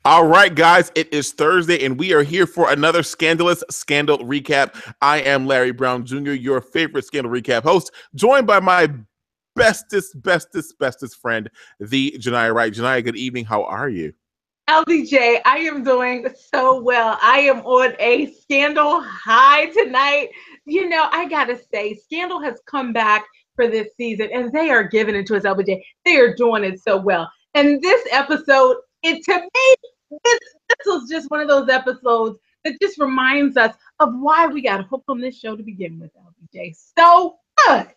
All right, guys, it is Thursday, and we are here for another Scandalous Scandal Recap. I am Larry Brown Jr., your favorite Scandal Recap host, joined by my bestest friend, the Janiyah Wright. Janiyah, good evening. How are you? LBJ, I am doing so well. I am on a Scandal high tonight. I gotta say, Scandal has come back for this season, and they are giving it to us, LBJ. They are doing it so well. And this episode, to me, this was just one of those episodes that just reminds us of why we got hooked on this show to begin with, LBJ. So good.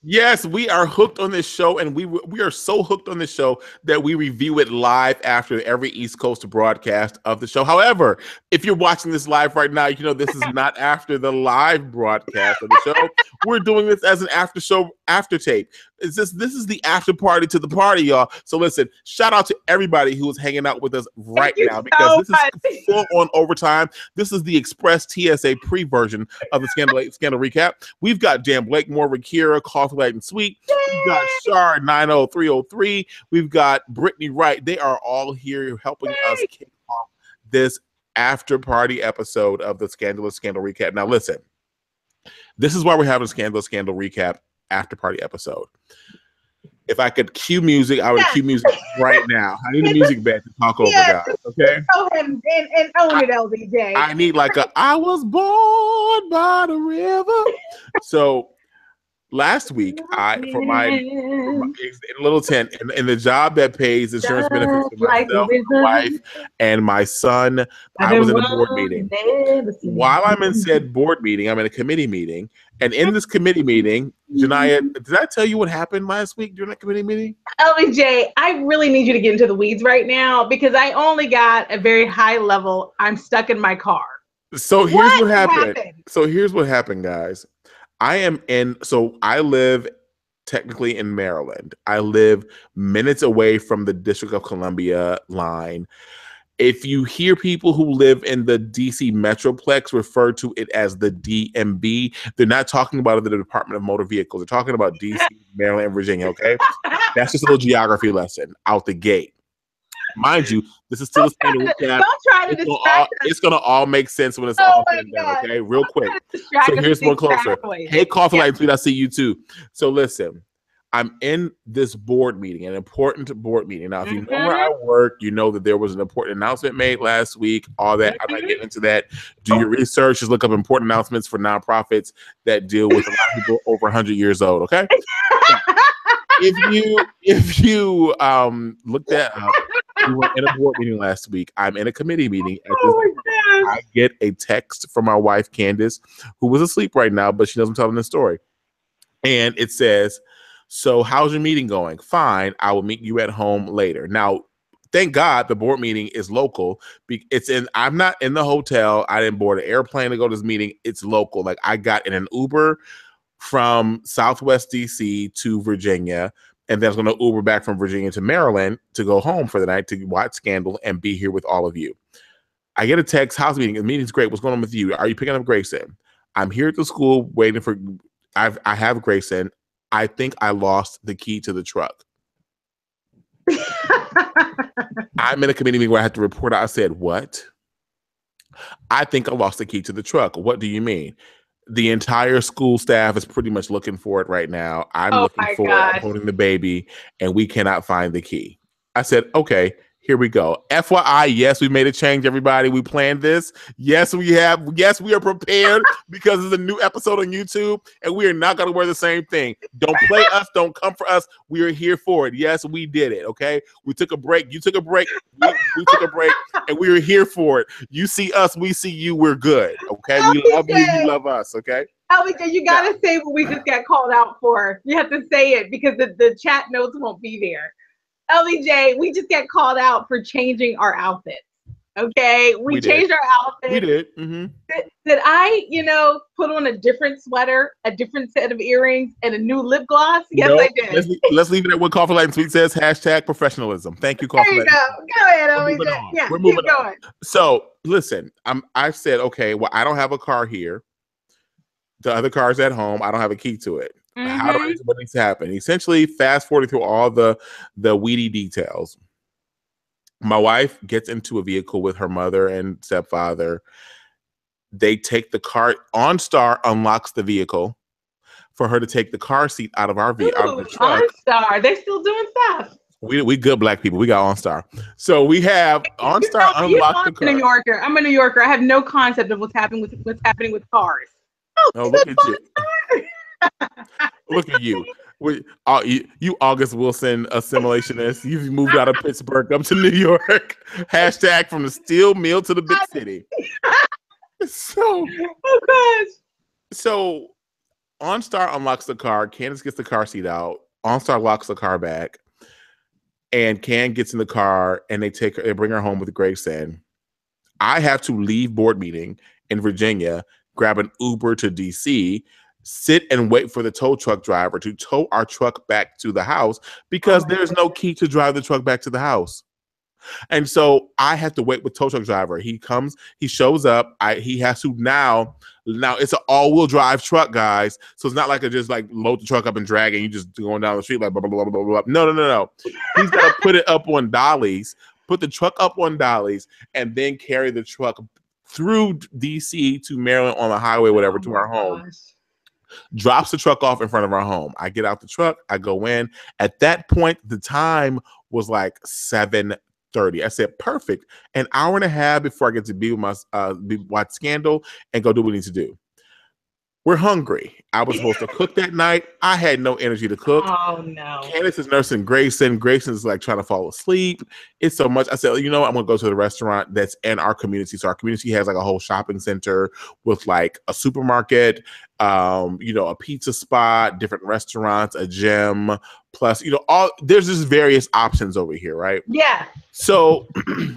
Yes, we are hooked on this show, and we are so hooked on this show that we review it live after every East Coast broadcast of the show. However, if you're watching this live right now, you know this is not after the live broadcast of the show. We're doing this as an after show, after tape. This is the after party to the party, y'all. So listen, shout out to everybody who is hanging out with us right now because this is full on overtime. This is the Express TSA pre-version of the Scandal Recap. We've got Dan Blakemore, Rakira, Coffee Light and Sweet. We've got Shar 90303. We've got Brittany Wright. They are all here helping us kick off this after party episode of the Scandalous Scandal Recap. Now listen, this is why we're having a Scandalous Scandal Recap after party episode. If I could cue music, I would cue music right now. I need a music bed to talk over, guys. Okay. Go ahead and own it, LBJ. I need like I was born by the river. So last week, for my little tent in the job that pays insurance benefits for myself, my wife, and my son, I was in a board meeting. While I'm in said board meeting, I'm in a committee meeting. And in this committee meeting, Janiyah, did I tell you what happened last week during that committee meeting? LBJ, I really need you to get into the weeds right now because I only got a very high level. I'm stuck in my car. So here's what happened. So here's what happened, guys. I live technically in Maryland. I live minutes away from the District of Columbia line. If you hear people who live in the DC Metroplex refer to it as the DMV, they're not talking about the Department of Motor Vehicles. They're talking about DC, Maryland, and Virginia, okay? That's just a little geography lesson out the gate. Mind you, this is still a Scandal Recap. Don't try to distract us. It's going to all make sense when it's all said and done, okay? Real quick. So here's one closer. Hey, Coffee Light and Sweet, I see you too. So listen, I'm in this board meeting, an important board meeting. Now, if you know where I work, you know that there was an important announcement made last week, all that. I'm not getting into that. Do your research. Just look up important announcements for nonprofits that deal with a lot of people over 100 years old, okay? If you looked that up, we were in a board meeting last week. I'm in a committee meeting. I get a text from my wife, Candace, who was asleep right now, but she knows I'm telling this story. And it says, so how's your meeting going? Fine. I will meet you at home later. Now, thank God the board meeting is local. I'm not in the hotel. I didn't board an airplane to go to this meeting. It's local. Like I got in an Uber from Southwest DC to Virginia. And then I was going to Uber back from Virginia to Maryland to go home for the night to watch Scandal and be here with all of you. I get a text, how's the meeting? The meeting's great. What's going on with you? Are you picking up Grayson? I'm here at the school waiting for, I have Grayson. I think I lost the key to the truck. I'm in a committee meeting where I had to report out. I said, what? I think I lost the key to the truck. What do you mean? The entire school staff is pretty much looking for it right now. I'm looking for it. I'm holding the baby, and we cannot find the key. I said, okay, here we go. FYI, yes, we made a change, everybody. We planned this. Yes, we have. Yes, we are prepared because it's a new episode on YouTube, and we are not going to wear the same thing. Don't play us. Don't come for us. We are here for it. Yes, we did it, okay? We took a break. You took a break. We took a break, and we are here for it. You see us. We see you. We're good, okay? We love you. You love us, okay? LBJ, you got to say what we just got called out for. You have to say it because the chat notes won't be there. LBJ, we just got called out for changing our outfits. Okay, we changed our outfits. We did. Mm-hmm. Did I, put on a different sweater, a different set of earrings, and a new lip gloss? Yes, I did. Let's leave it at what Coffee Light and Sweet says. # professionalism. Thank you, Coffee Light. There you go. Go ahead, LBJ. Yeah, we're moving on. So listen, I said, okay, well, I don't have a car here. The other car's at home. I don't have a key to it. How do what needs to happen? Essentially, fast forwarding through all the weedy details. My wife gets into a vehicle with her mother and stepfather. They take the car. OnStar unlocks the vehicle for her to take the car seat out of our out of Ooh, the truck. OnStar. They still doing stuff. We good black people. We got OnStar. So we have OnStar unlock the I'm a New car. Yorker. I'm a New Yorker. I have no concept of what's happening with cars. Oh, Oh, look at you. Look at you. You August Wilson assimilationist. You've moved out of Pittsburgh up to New York. Hashtag from the steel mill to the big city. So, oh gosh. so OnStar unlocks the car. Candace gets the car seat out. OnStar locks the car back. And Can gets in the car and they bring her home with Grayson. I have to leave board meeting in Virginia, grab an Uber to DC, sit and wait for the tow truck driver to tow our truck back to the house because there's no key to drive the truck back to the house. And so I have to wait with tow truck driver. He comes, he shows up. He has to now it's an all-wheel drive truck, guys. So it's not like just like load the truck up and drag and you just going down the street like blah, blah, blah, blah, blah. No. He's got to put it up on dollies, put the truck up on dollies, and then carry the truck through DC to Maryland on the highway, whatever, to our home. Drops the truck off in front of our home. I get out the truck. I go in. At that point, the time was like 7:30. I said, perfect. An hour and a half before I get to be with my watch Scandal and go do what we need to do. We're hungry. I was supposed to cook that night. I had no energy to cook. Oh no. Candace is nursing Grayson. Grayson's like trying to fall asleep. It's so much. I said, you know what? I'm gonna go to the restaurant that's in our community. So our community has like a whole shopping center with like a supermarket, a pizza spot, different restaurants, a gym, plus, there's just various options over here, right? Yeah. So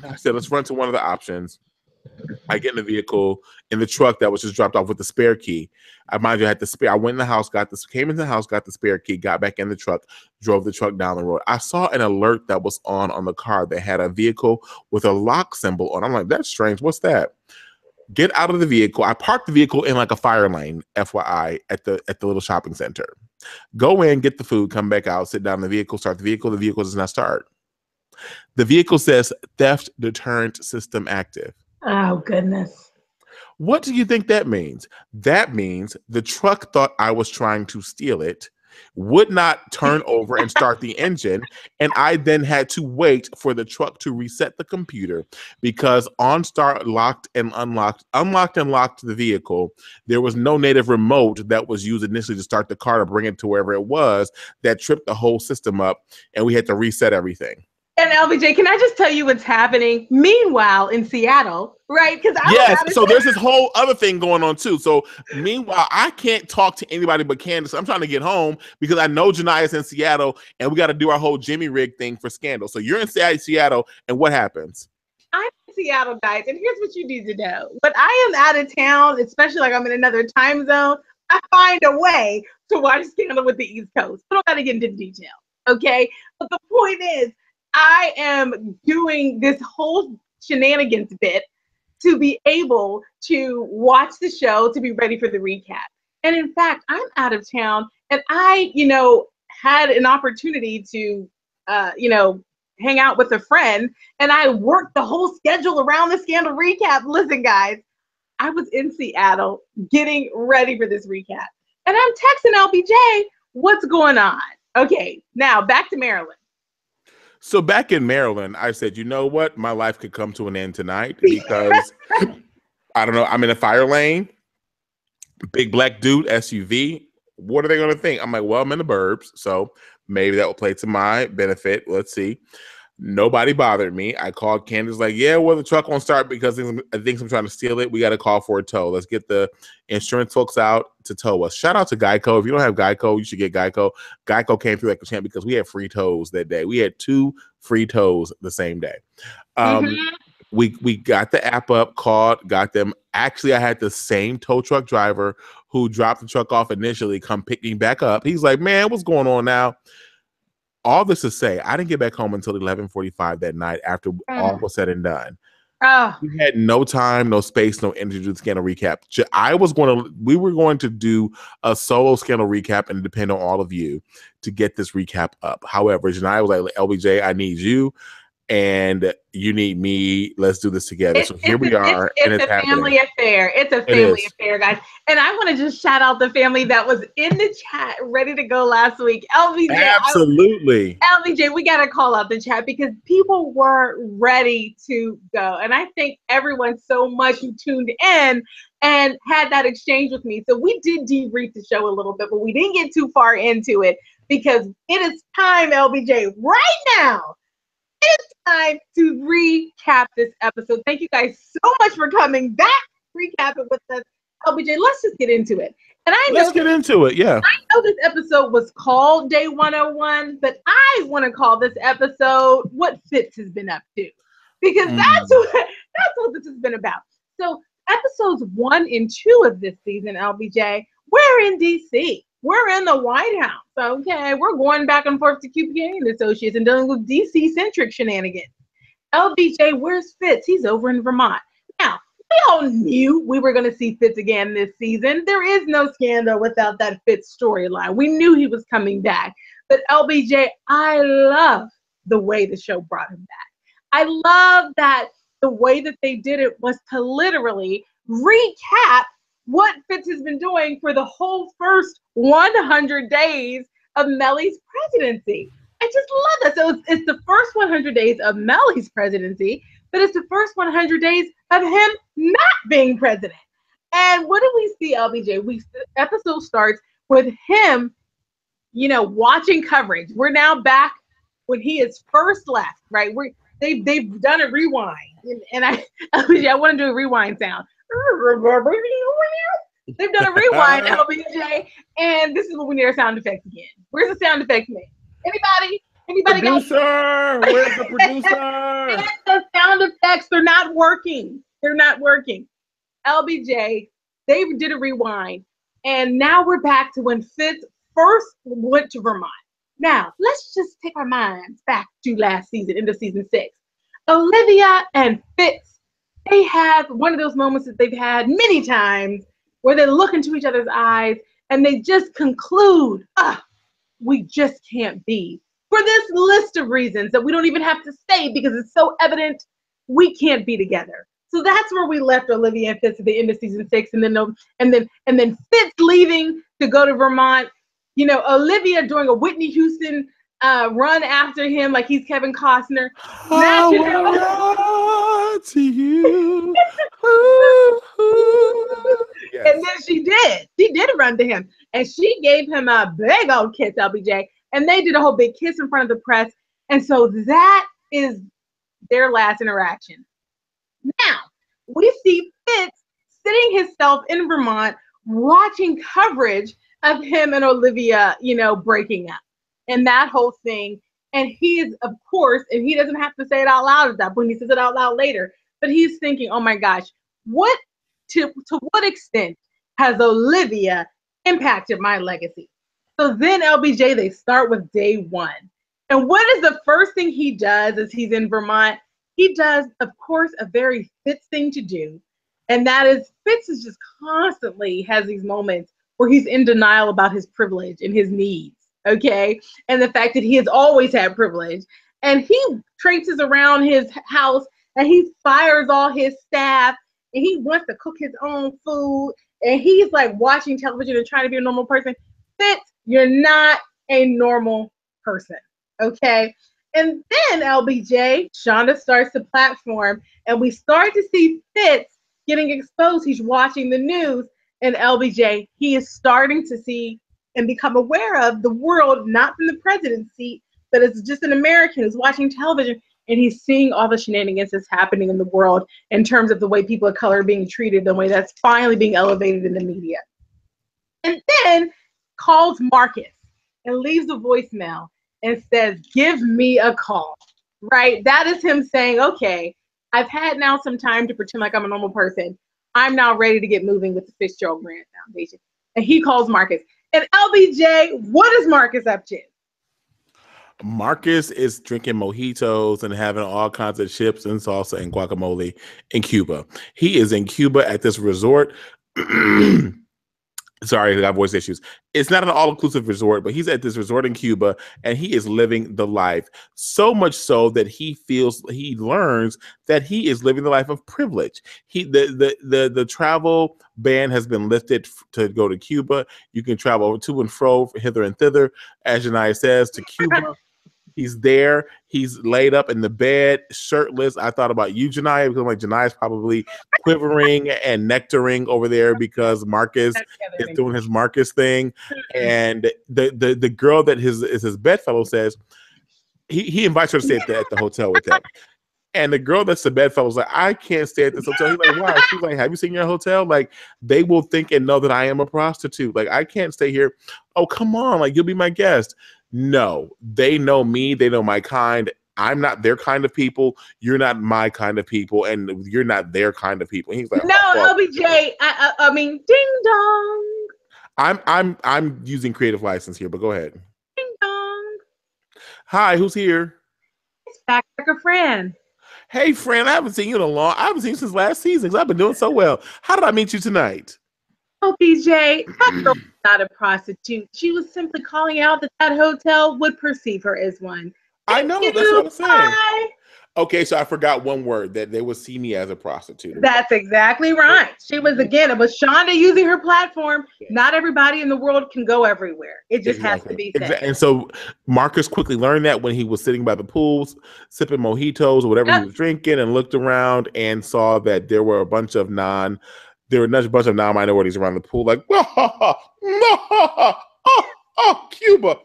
I said, let's run to one of the options. I get in the vehicle in the truck that was just dropped off with the spare key. I mind you, I had the spare. I went in the house, came into the house, got the spare key, got back in the truck, drove the truck down the road. I saw an alert that was on the car that had a vehicle with a lock symbol on. I'm like, that's strange. What's that? Get out of the vehicle. I parked the vehicle in like a fire lane, FYI, at the little shopping center. Go in, get the food, come back out, sit down in the vehicle, start the vehicle. The vehicle does not start. The vehicle says theft deterrent system active. Oh, goodness. What do you think that means? That means the truck thought I was trying to steal it, would not turn over and start the engine, and I then had to wait for the truck to reset the computer because OnStar locked and unlocked the vehicle. There was no native remote that was used initially to start the car to bring it to wherever it was. That tripped the whole system up, and we had to reset everything. And LBJ, can I just tell you what's happening? Meanwhile, in Seattle, right? Because so there's this whole other thing going on too. So meanwhile, I can't talk to anybody but Candace. I'm trying to get home because I know Jania's in Seattle, and we got to do our whole Jimmy Rig thing for Scandal. So you're in Seattle, and what happens? I'm in Seattle, guys, and here's what you need to know. When I am out of town, especially like I'm in another time zone, I find a way to watch Scandal with the East Coast. I don't got to get into detail, okay? But the point is, I am doing this whole shenanigans bit to be able to watch the show, to be ready for the recap. And in fact, I'm out of town, and I, had an opportunity to, hang out with a friend, and I worked the whole schedule around the Scandal recap. Listen, guys, I was in Seattle getting ready for this recap, and I'm texting LBJ, what's going on? Okay, now back to Maryland. So back in Maryland, I said, you know what? My life could come to an end tonight because, I don't know, I'm in a fire lane, big black dude, SUV. What are they going to think? I'm like, well, I'm in the burbs, so maybe that will play to my benefit. Let's see. Nobody bothered me. I called Candace, like, yeah, well, the truck won't start because I think I'm trying to steal it. We got to call for a tow. Let's get the insurance folks out to tow us. Shout out to Geico. If you don't have Geico, you should get Geico. Geico came through like a champ because we had free tows that day. We had 2 free tows the same day. We got the app up, called, got them. Actually, I had the same tow truck driver who dropped the truck off initially come pick me back up. He's like, man, what's going on now? All this to say, I didn't get back home until 11:45 that night after all was said and done. We had no time, no space, no energy to do the Scandal recap. We were going to do a solo Scandal recap and depend on all of you to get this recap up. However, Jania was like, LBJ, I need you. and you need me. Let's do this together. So here we are, and it's a family happening. affair. It's a It family is. affair, guys. And I want to just shout out the family that was in the chat ready to go last week. Absolutely. LBJ, we got to call out the chat because people were ready to go. And I thank everyone so much who tuned in and had that exchange with me. So we did debrief the show a little bit, but we didn't get too far into it because it is time, LBJ, right now. It's time to recap this episode. Thank you guys so much for coming back, recapping with us. LBJ, let's just get into it. And Let's get into it. Yeah. I know this episode was called Day 101, but I want to call this episode What Fitz Has Been Up To. Because that's what this has been about. So episodes 1 and 2 of this season, LBJ, we're in DC. We're in the White House. Okay, we're going back and forth to QPA and Associates and dealing with DC-centric shenanigans. LBJ, where's Fitz? He's over in Vermont. Now, we all knew we were going to see Fitz again this season. There is no scandal without that Fitz storyline. We knew he was coming back. But LBJ, I love the way the show brought him back. I love that the way that they did it was to literally recap what Fitz has been doing for the whole first 100 days of Mellie's presidency. I just love that. So it's the first 100 days of Mellie's presidency, but it's the first 100 days of him not being president. And what do we see, LBJ? The episode starts with him, watching coverage. We're now back when he is first left, right? They've done a rewind, and LBJ, I want to do a rewind sound. They've done a rewind, LBJ, and this is what we need our sound effects again. Where's the sound effects man? Anybody Producer, where's the producer? The sound effects, they're not working. LBJ, they did a rewind, and now we're back to when Fitz first went to Vermont. Now, let's just take our minds back to last season, into season 6. Olivia and Fitz, they have one of those moments that they've had many times where they look into each other's eyes and they just conclude, we just can't be. For this list of reasons that we don't even have to say because it's so evident we can't be together. So that's where we left Olivia and Fitz at the end of season 6, and then Fitz leaving to go to Vermont. Olivia doing a Whitney Houston run after him like he's Kevin Costner. To you. Yes. And then she did run to him, and she gave him a big old kiss, LBJ, and they did a whole big kiss in front of the press. And so that is their last interaction. Now we see Fitz sitting himself in Vermont watching coverage of him and Olivia, breaking up and that whole thing. And he is, of course, and he doesn't have to say it out loud at that point. He says it out loud later, but he's thinking, oh my gosh, to what extent has Olivia impacted my legacy? So then LBJ, they start with day 1. And what is the first thing he does as he's in Vermont? He does, of course, a very Fitz thing to do. And that is, Fitz is just constantly has these moments where he's in denial about his privilege and his needs, okay? And the fact that he has always had privilege. And he traipses around his house and he fires all his staff and he wants to cook his own food. And he's like watching television and trying to be a normal person. Fitz, you're not a normal person, okay? And then LBJ, Shonda starts the platform and we start to see Fitz getting exposed. He's watching the news, and LBJ, he is starting to see and become aware of the world, not from the presidency, but as just an American who's watching television, and he's seeing all the shenanigans that's happening in the world in terms of the way people of color are being treated, the way that's finally being elevated in the media. And then calls Marcus and leaves a voicemail and says, give me a call, right? That is him saying, okay, I've had now some time to pretend like I'm a normal person. I'm now ready to get moving with the Fitzgerald Grant Foundation. And he calls Marcus. And LBJ, what is Marcus up to? Marcus is drinking mojitos and having all kinds of chips and salsa and guacamole in Cuba. He is in Cuba at this resort. Sorry, I got voice issues. It's not an all-inclusive resort, but he's at this resort in Cuba, and he is living the life. So much so that he learns that he is living the life of privilege. The travel ban has been lifted to go to Cuba. You can travel to and fro, hither and thither, as Janai says, to Cuba. He's there. He's laid up in the bed, shirtless. I thought about you, Janiyah, because like Janiah's probably quivering and nectaring over there because Marcus is doing his Marcus thing. And the girl that is his bedfellow says he invites her to stay at the hotel with him. And the girl that's the bedfellow's like, I can't stay at this hotel. He's like, why? She's like, have you seen your hotel? Like, they will think and know that I am a prostitute. Like, I can't stay here. Oh, come on. Like, you'll be my guest. No, they know me. They know my kind. I'm not their kind of people. You're not my kind of people. And you're not their kind of people. And he's like, no, LBJ. I mean, ding dong. I'm using creative license here, but go ahead. Ding dong. Hi, who's here? It's Backpacker Fran. Hey, Fran, I haven't seen you in a long. I haven't seen you since last season because I've been doing so well. How did I meet you tonight? Oh, BJ, that girl was not a prostitute. She was simply calling out that hotel would perceive her as one. I know, that's what I'm saying. Bye. Okay, so I forgot one word, that they would see me as a prostitute. That's exactly right. She was, again, it was Shonda using her platform. Yes. Not everybody in the world can go everywhere. It just has to be said. And so Marcus quickly learned that when he was sitting by the pools, sipping mojitos or whatever he was drinking, and looked around and saw that there were a bunch of non-minorities around the pool, like, Cuba.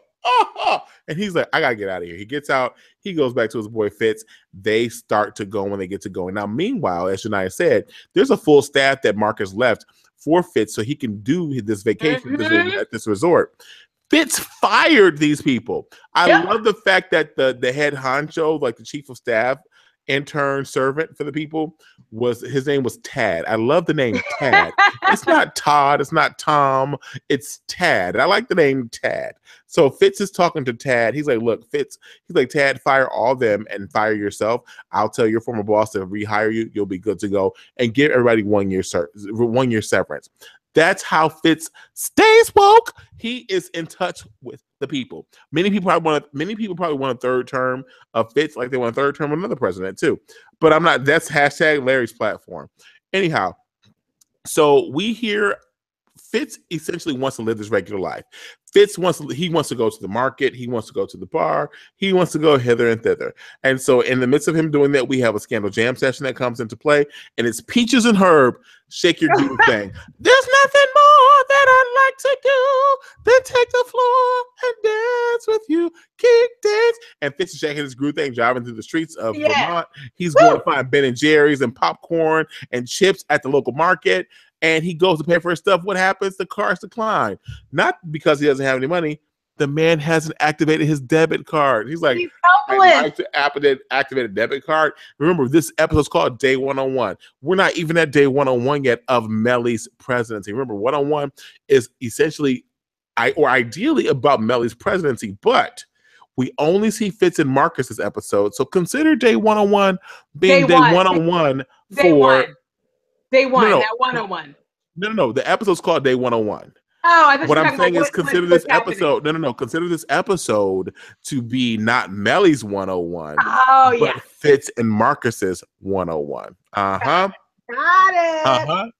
And he's like, I gotta get out of here. He gets out, he goes back to his boy Fitz. They start to go when they get to going. Now, meanwhile, as Janiyah said, there's a full staff that Marcus left for Fitz so he can do this vacation at this resort. Fitz fired these people. I love the fact that the head honcho, like the chief of staff, intern servant for the people, his name was Tad. I love the name Tad. It's not Todd, it's not Tom, it's Tad. I like the name Tad. So Fitz is talking to Tad. He's like, look, Fitz, he's like, Tad, fire all them and fire yourself. I'll tell your former boss to rehire you. You'll be good to go, and give everybody 1 year severance. That's how Fitz stays woke. He is in touch with the people. Many people probably want a third term of Fitz, like they want a third term of another president too. But I'm not. That's hashtag Larry's platform. Anyhow, so we hear Fitz essentially wants to live this regular life. Fitz wants to go to the market. He wants to go to the bar. He wants to go hither and thither. And so in the midst of him doing that, we have a Scandal Jam session that comes into play, and it's Peaches and Herb, Shake Your Groove thing. There's nothing more that I'd like to do than take the floor and dance with you. Kick dance. And Fitz is shaking his groove thing, driving through the streets of Vermont. He's going to find Ben and Jerry's and popcorn and chips at the local market. And he goes to pay for his stuff. What happens? The car's declined. Not because he doesn't have any money. The man hasn't activated his debit card. He's like, I'd like to activate a debit card. Remember, this episode's called Day 101. We're not even at Day 101 yet of Mellie's presidency. Remember, 101 is essentially, ideally about Mellie's presidency, but we only see Fitz and Marcus this episode. So consider Day 101 being Day 101 for... Day one, that 101. No. The episode's called Day 101. Oh, I thought what I'm saying is consider this episode. No. Consider this episode to be not Mellie's 101. Oh, yeah. But Fitz and Marcus's 101. Got it.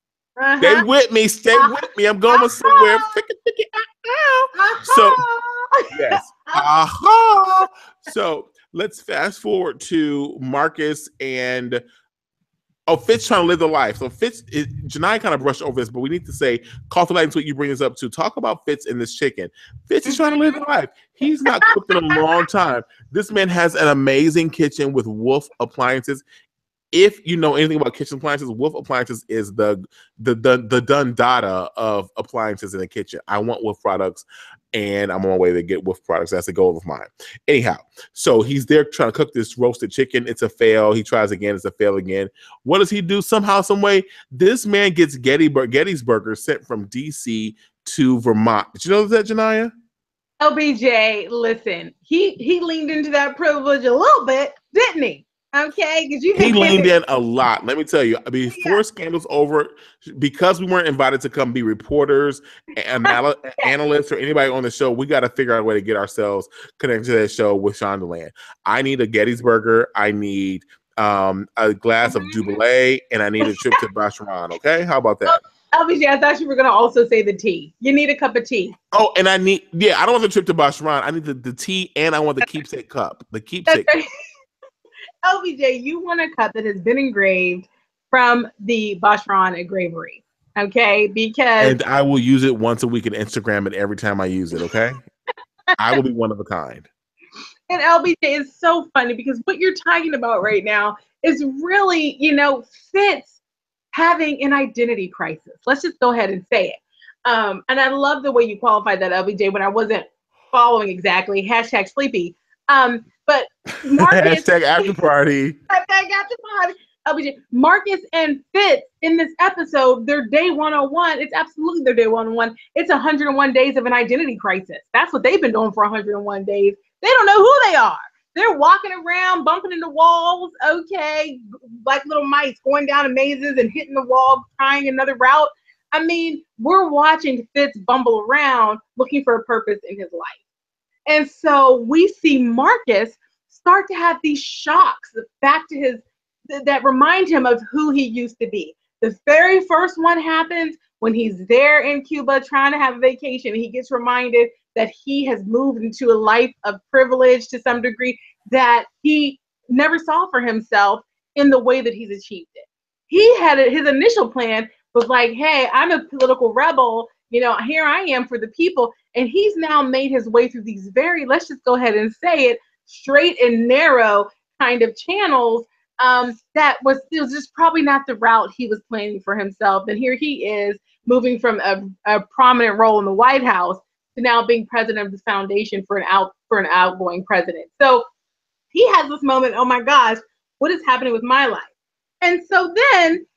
Stay with me. Stay with me. I'm going somewhere. So, yes. So let's fast forward to Marcus and Fitz trying to live the life. So Janiyah kind of brushed over this, but we need to say, call to light into what you bring this up to. Talk about Fitz and this chicken. Fitz is trying to live the life. He's not cooked in a long time. This man has an amazing kitchen with Wolf appliances. If you know anything about kitchen appliances, Wolf appliances is the done data of appliances in the kitchen. I want Wolf products, and I'm on my way to get Wolf products. That's a goal of mine. Anyhow, so he's there trying to cook this roasted chicken. It's a fail. He tries again. It's a fail again. What does he do? Somehow, some way, this man gets Getty's burgers sent from DC to Vermont. Did you know that, Janiyah? LBJ, listen, he leaned into that privilege a little bit, didn't he? Okay, because you He have leaned been in a lot. Let me tell you, before Scandal's over, because we weren't invited to come be reporters, analysts, or anybody on the show, we got to figure out a way to get ourselves connected to that show with Shondaland. I need a Gettysburger. I need a glass of Jubilee, and I need a trip to Bacheron. Okay, how about that? LBJ, I thought you were going to also say the tea. You need a cup of tea. Oh, and I don't want the trip to Bacheron. I need the tea, and I want the keepsake cup. The keepsake That's right. cup. LBJ, you want a cup that has been engraved from the Bacheron engravery. Okay, because And I will use it once a week and Instagram it every time I use it. Okay, I will be one of a kind. and LBJ is so funny because what you're talking about right now is really, Fitz having an identity crisis. Let's just go ahead and say it. And I love the way you qualified that, LBJ, when I wasn't following exactly. Hashtag sleepy. But Marcus, Hashtag after party. LBJ, Marcus and Fitz in this episode, their day 101. It's absolutely their day 101. It's 101 days of an identity crisis. That's what they've been doing for 101 days. They don't know who they are. They're walking around, bumping into walls, okay, like little mice going down in mazes and hitting the wall, trying another route. I mean, we're watching Fitz bumble around looking for a purpose in his life. And so we see Marcus start to have these shocks back to his that remind him of who he used to be. The very first one happens when he's there in Cuba trying to have a vacation. He gets reminded that he has moved into a life of privilege to some degree that he never saw for himself in the way that he's achieved it. He had his initial plan was like, hey, I'm a political rebel. Here I am for the people. And he's now made his way through these very, let's just go ahead and say it, straight and narrow kind of channels it was just probably not the route he was planning for himself. And here he is moving from a prominent role in the White House to now being president of the foundation for an outgoing president. So he has this moment, oh my gosh, what is happening with my life? And so then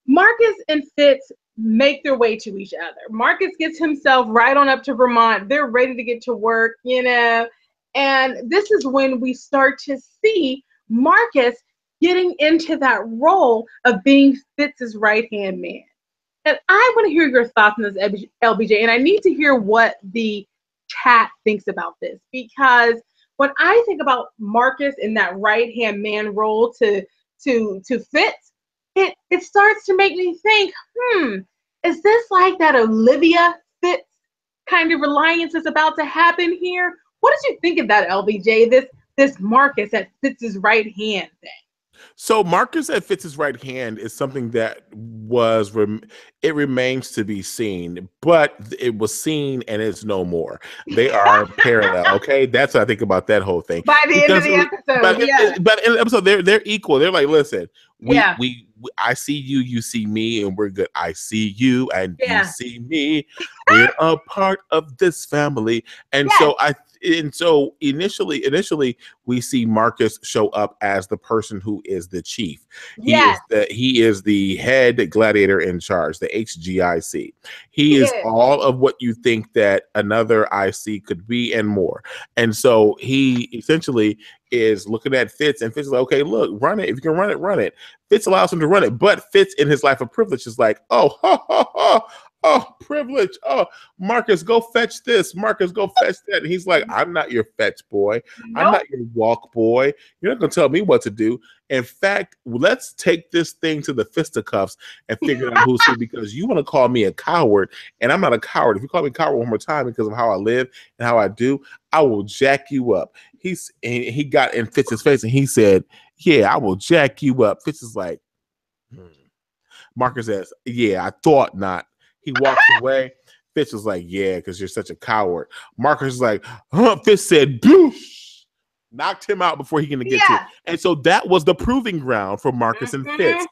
Marcus and Fitz make their way to each other. Marcus gets himself right on up to Vermont. They're ready to get to work, and this is when we start to see Marcus getting into that role of being Fitz's right-hand man. And I want to hear your thoughts on this, LBJ, and I need to hear what the chat thinks about this, because when I think about Marcus in that right-hand man role to Fitz, it starts to make me think, is this like that Olivia Fitz kind of reliance is about to happen here? What did you think of that, LBJ? This Marcus at Fitz's right hand thing. So Marcus at Fitz's right hand is something that it remains to be seen, but it was seen and it's no more. They are parallel. Okay, that's what I think about that whole thing. By the end of the episode, but in the episode, they're equal. They're like, listen, we I see you, you see me, and we're good. I see you, and you see me. We're a part of this family, and so initially we see Marcus show up as the person who is the chief. He is the head gladiator in charge, the HGIC. He is all of what you think that another IC could be and more. And so he essentially is looking at Fitz, and Fitz is like, okay, look, run it. If you can run it, run it. Fitz allows him to run it, but Fitz in his life of privilege is like, oh, privilege. Oh, Marcus, go fetch this. Marcus, go fetch that. And he's like, I'm not your fetch boy. Nope. I'm not your walk boy. You're not going to tell me what to do. In fact, let's take this thing to the fisticuffs and figure out who's who, because you want to call me a coward, and I'm not a coward. If you call me a coward one more time because of how I live and how I do, I will jack you up. He got in Fitz's face and he said, yeah, I will jack you up. Fitz is like, Marcus says, yeah, I thought not. He walks away. Fitz was like, yeah, because you're such a coward. Marcus is like, Fitz said, boosh, knocked him out before he can get to it. And so that was the proving ground for Marcus and Fitz.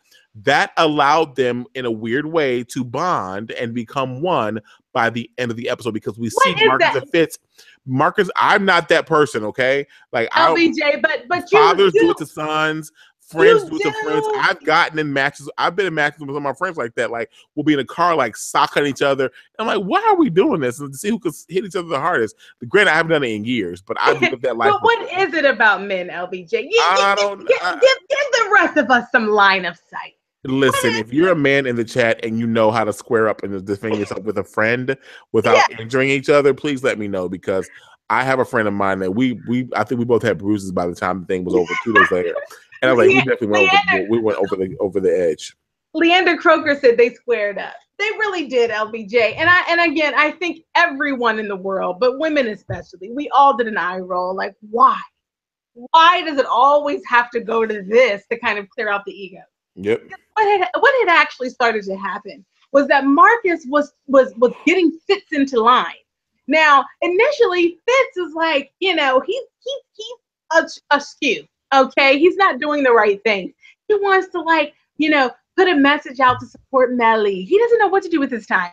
That allowed them in a weird way to bond and become one by the end of the episode, because we see Marcus and Fitz. Marcus, I'm not that person, okay? Like, LBJ, but fathers do it to sons. friends You do with the friends. do. I've gotten in matches. I've been in matches with some of my friends like that. Like we'll be in a car, like socking each other. I'm like, why are we doing this? And to see who can hit each other the hardest. Granted, I haven't done it in years, but I've lived that life But before. what is it about men, LBJ? I don't. Give the rest of us some line of sight. Listen, if you're a man in the chat and you know how to square up and defend yourself with a friend without Yeah. injuring each other, please let me know, because I have a friend of mine that I think we both had bruises by the time the thing was over 2 days later. And I was like, we definitely went over the edge. Leander Croker said they squared up. They really did, LBJ. And again, I think everyone in the world, but women especially, we all did an eye roll. Like, why? Why does it always have to go to this to kind of clear out the ego? Yep. What had actually started to happen was that Marcus was getting Fitz into line. Now, initially, Fitz is like, he's askew. Okay, he's not doing the right thing. He wants to put a message out to support Mellie. He doesn't know what to do with his time.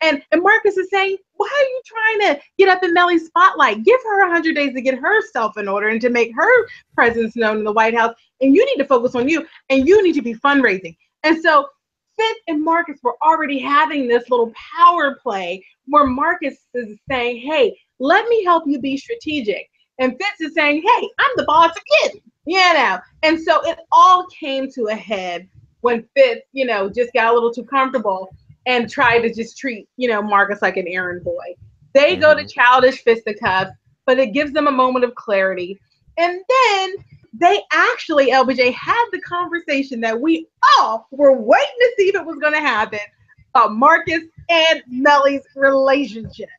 And Marcus is saying, why are you trying to get up in Mellie's spotlight? Give her 100 days to get herself in order and to make her presence known in the White House. And you need to focus on you, and you need to be fundraising. And so Fitz and Marcus were already having this little power play where Marcus is saying, hey, let me help you be strategic. And Fitz is saying, hey, I'm the boss again. And so it all came to a head when Fitz, just got a little too comfortable and tried to just treat, Marcus like an errand boy. They go to childish fisticuffs, but it gives them a moment of clarity. And then they actually, LBJ, had the conversation that we all were waiting to see if it was going to happen about Marcus and Mellie's relationship.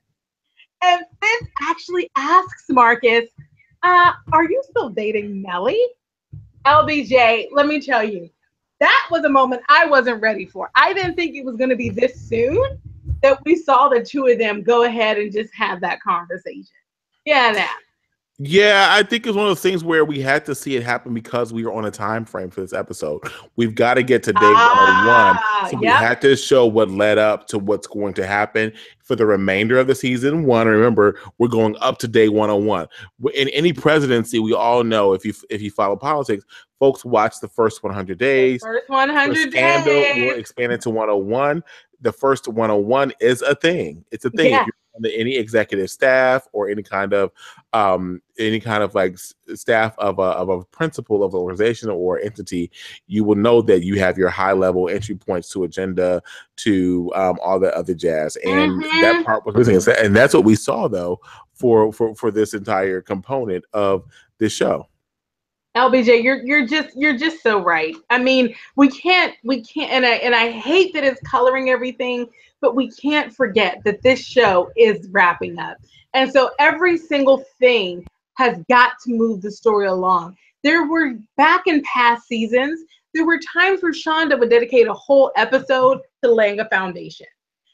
And Fitz actually asks Marcus, are you still dating Mellie? LBJ, let me tell you, that was a moment I wasn't ready for. I didn't think it was going to be this soon that we saw the two of them go ahead and just have that conversation. Yeah, I think it's one of those things where we had to see it happen because we were on a time frame for this episode. We've got to get to day 101. So we had to show what led up to what's going to happen for the remainder of the season 1. Remember, we're going up to day 101. In any presidency, we all know, if you follow politics, folks watch the first 100 days. The first 100 Scandal days. will expand it to 101. The first 101 is a thing. It's a thing. Yeah. If you're on any executive staff or any kind of like staff of a principal of an organization or entity, you will know that you have your high level entry points to agenda, to all the other jazz, and that part was missing. And that's what we saw though for this entire component of this show. LBJ, you're just so right. I mean, we can't, and I hate that it's coloring everything, but we can't forget that this show is wrapping up. And so every single thing has got to move the story along. There were, back in past seasons, there were times where Shonda would dedicate a whole episode to laying a foundation.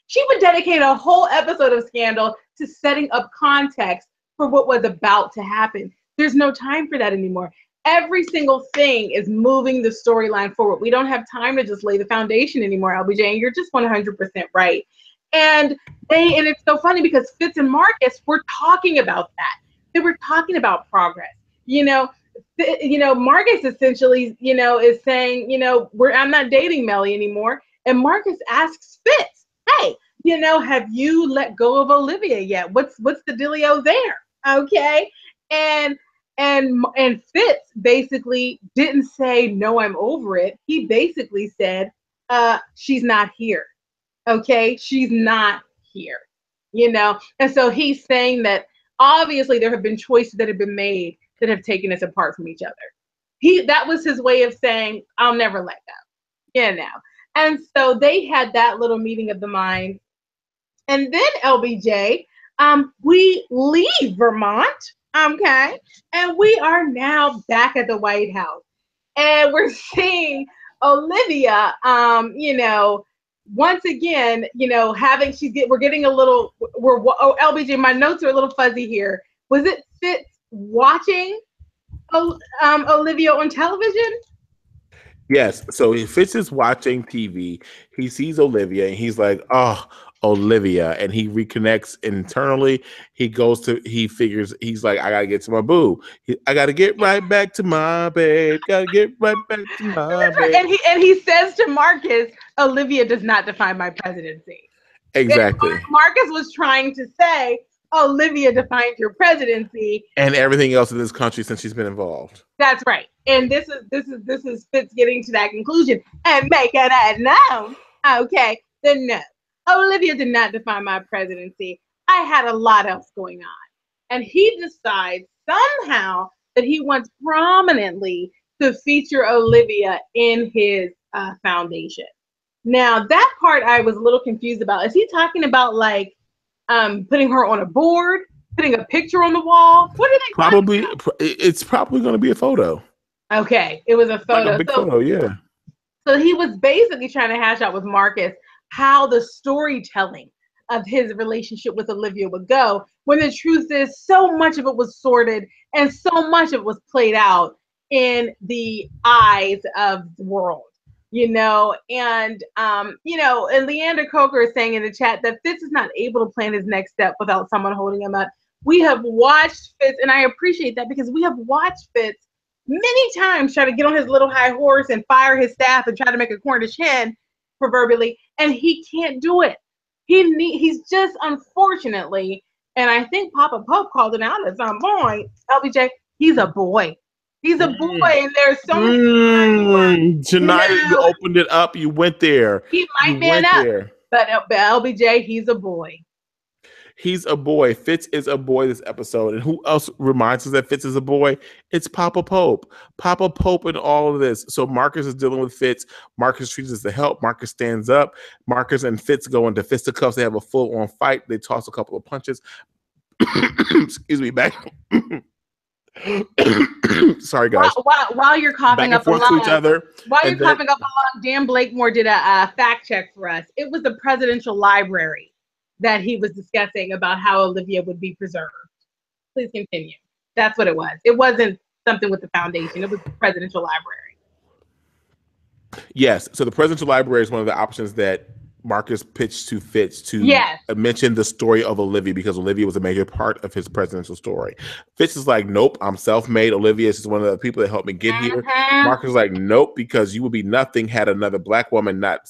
She would dedicate a whole episode of Scandal to setting up context for what was about to happen. There's no time for that anymore. Every single thing is moving the storyline forward. We don't have time to just lay the foundation anymore, LBJ, and you're just 100% right. And it's so funny because Fitz and Marcus were talking about that. They were talking about progress. Marcus essentially, is saying, I'm not dating Mellie anymore. And Marcus asks Fitz, hey, have you let go of Olivia yet? What's the dealio there? Okay. And Fitz basically didn't say, no, I'm over it. He basically said, she's not here. Okay, she's not here. And so he's saying that obviously there have been choices that have been made that have taken us apart from each other. That was his way of saying, I'll never let go. And so they had that little meeting of the mind. And then LBJ, we leave Vermont. Okay. And we are now back at the White House. And we're seeing Olivia, once again, we're getting a little, LBJ, my notes are a little fuzzy here. Was it Fitz watching Olivia on television? Yes. So Fitz is watching TV. He sees Olivia and he's like, oh, Olivia. And he reconnects internally. He figures, he's like, I got to get to my boo. I got to get right back to my babe. Got to get right back to my That's right. babe. And he says to Marcus, Olivia does not define my presidency. Exactly. Marcus was trying to say, Olivia defined your presidency. And everything else in this country since she's been involved. That's right. And this is Fitz getting to that conclusion and making it known. Okay, then no. Olivia did not define my presidency. I had a lot else going on. And he decides somehow that he wants prominently to feature Olivia in his foundation. Now, that part I was a little confused about. Is he talking about like putting her on a board, putting a picture on the wall? What are they Probably, it's probably going to be a photo. Okay, it was a photo. Like a big photo, yeah. So he was basically trying to hash out with Marcus how the storytelling of his relationship with Olivia would go, when the truth is so much of it was sorted and so much of it was played out in the eyes of the world. And Leander Coker is saying in the chat that Fitz is not able to plan his next step without someone holding him up. We have watched Fitz, and I appreciate that because we have watched Fitz many times try to get on his little high horse and fire his staff and try to make a Cornish hen, proverbially, and he can't do it. He's just, unfortunately, and I think Papa Pope called it out at some point, LBJ, he's a boy. He's a boy, and there's so many tonight you opened it up. You went there. He might man up, but LBJ, he's a boy. He's a boy. Fitz is a boy this episode. And who else reminds us that Fitz is a boy? It's Papa Pope. Papa Pope in all of this. So Marcus is dealing with Fitz. Marcus treats us to help. Marcus stands up. Marcus and Fitz go into fisticuffs. They have a full-on fight. They toss a couple of punches. Excuse me, back. Sorry, guys. While you're coughing up a lung, Dan Blakemore did a fact check for us. It was the presidential library that he was discussing about how Olivia would be preserved. Please continue. That's what it was. It wasn't something with the foundation. It was the presidential library. Yes. So the presidential library is one of the options that Marcus pitched to Fitz to mention the story of Olivia, because Olivia was a major part of his presidential story. Fitz is like, nope, I'm self-made. Olivia is just one of the people that helped me get here. Marcus is like, nope, because you would be nothing had another Black woman not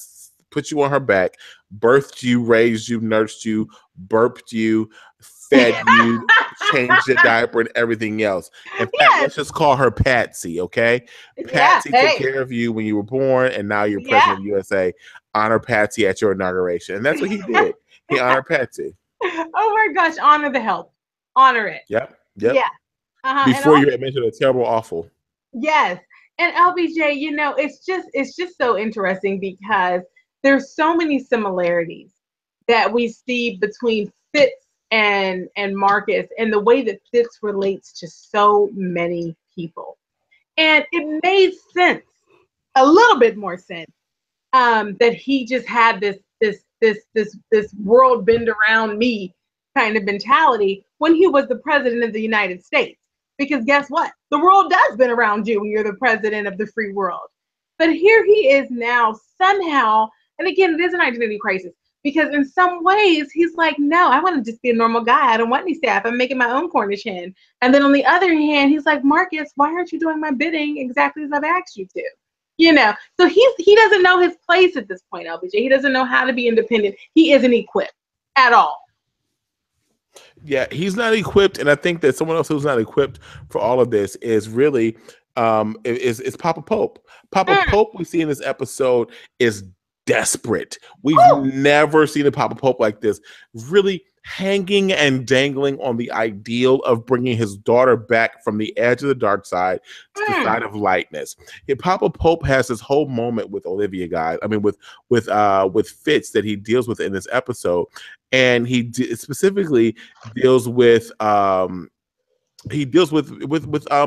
put you on her back, birthed you, raised you, nursed you, burped you, fed you, changed your diaper, and everything else. In fact, let's just call her Patsy, okay? Patsy took care of you when you were born, and now you're president of the USA. Honor Patsy at your inauguration. And that's what he did. He honored Patsy. Oh my gosh, honor the help. Honor it. Yep. Yeah. Before you mentioned a terrible awful. Yes. And LBJ, it's just so interesting because there's so many similarities that we see between Fitz and Marcus, and the way that Fitz relates to so many people. And it made sense, a little bit more sense, that he just had this world bend around me kind of mentality when he was the president of the United States. Because guess what? The world does bend around you when you're the president of the free world. But here he is now somehow, and again, it is an identity crisis, because in some ways he's like, no, I want to just be a normal guy. I don't want any staff. I'm making my own Cornish hen. And then on the other hand, he's like, Marcus, why aren't you doing my bidding exactly as I've asked you to? So he doesn't know his place at this point, LBJ. He doesn't know how to be independent. He isn't equipped at all. Yeah, he's not equipped, and I think that someone else who's not equipped for all of this is really is Papa Pope. Papa Pope we see in this episode is desperate. We've never seen a Papa Pope like this, really hanging and dangling on the ideal of bringing his daughter back from the edge of the dark side to the side of lightness. Papa Pope has this whole moment with Olivia, guys. I mean, with Fitz that he deals with in this episode, and he specifically deals with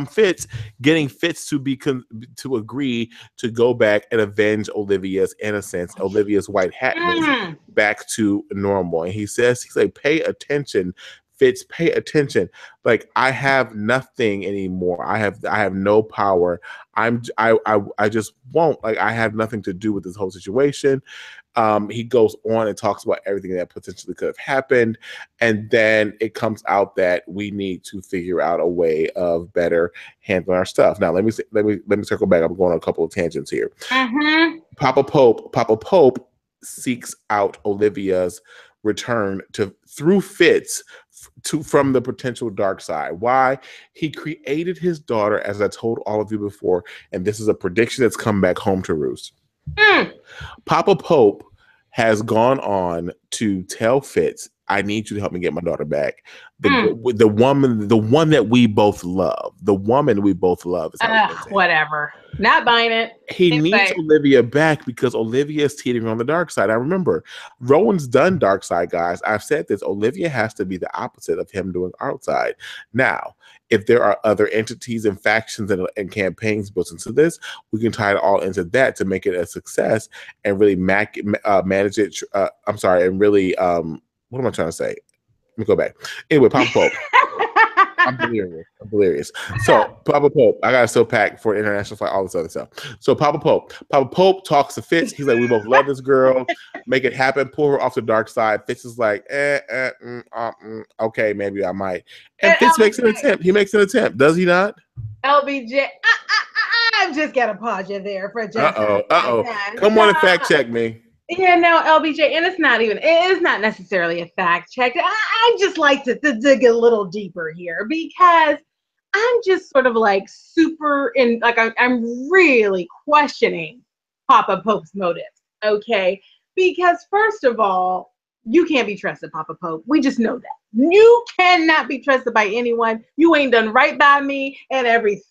Fitz, getting Fitz to agree to go back and avenge Olivia's innocence, Olivia's white hatness back to normal. And he's like, pay attention, Fitz, pay attention. Like, I have nothing anymore. I have no power. I just won't. Like, I have nothing to do with this whole situation. He goes on and talks about everything that potentially could have happened, and then it comes out that we need to figure out a way of better handling our stuff. Now, let me circle back. I'm going on a couple of tangents here. Mm-hmm. Papa Pope seeks out Olivia's return through Fitz from the potential dark side. Why? He created his daughter, as I told all of you before, and this is a prediction that's come back home to roost. Papa Pope has gone on to tell Fitz, I need you to help me get my daughter back. The one that we both love. The woman we both love. Whatever. Not buying it. He needs Olivia back because Olivia is teetering on the dark side. I remember Rowan's done dark side, guys. I've said this. Olivia has to be the opposite of him doing outside. Now, if there are other entities and factions and campaigns built into this, we can tie it all into that to make it a success and really manage it. And really, what am I trying to say? Let me go back. Anyway, Papa Pope. I'm delirious. So Papa Pope, I got a still pack for international flight, all this other stuff. So Papa Pope talks to Fitz. He's like, we both love this girl. Make it happen. Pull her off the dark side. Fitz is like, okay, maybe I might. And Fitz makes an attempt. He makes an attempt. Does he not? LBJ, I'm just gonna pause you there for just Come on and fact check me. Yeah, no, LBJ, and it is not necessarily a fact check. I just like to dig a little deeper here because I'm just sort of like I'm really questioning Papa Pope's motives, okay? Because first of all, you can't be trusted, Papa Pope. We just know that. You cannot be trusted by anyone. You ain't done right by me, and everything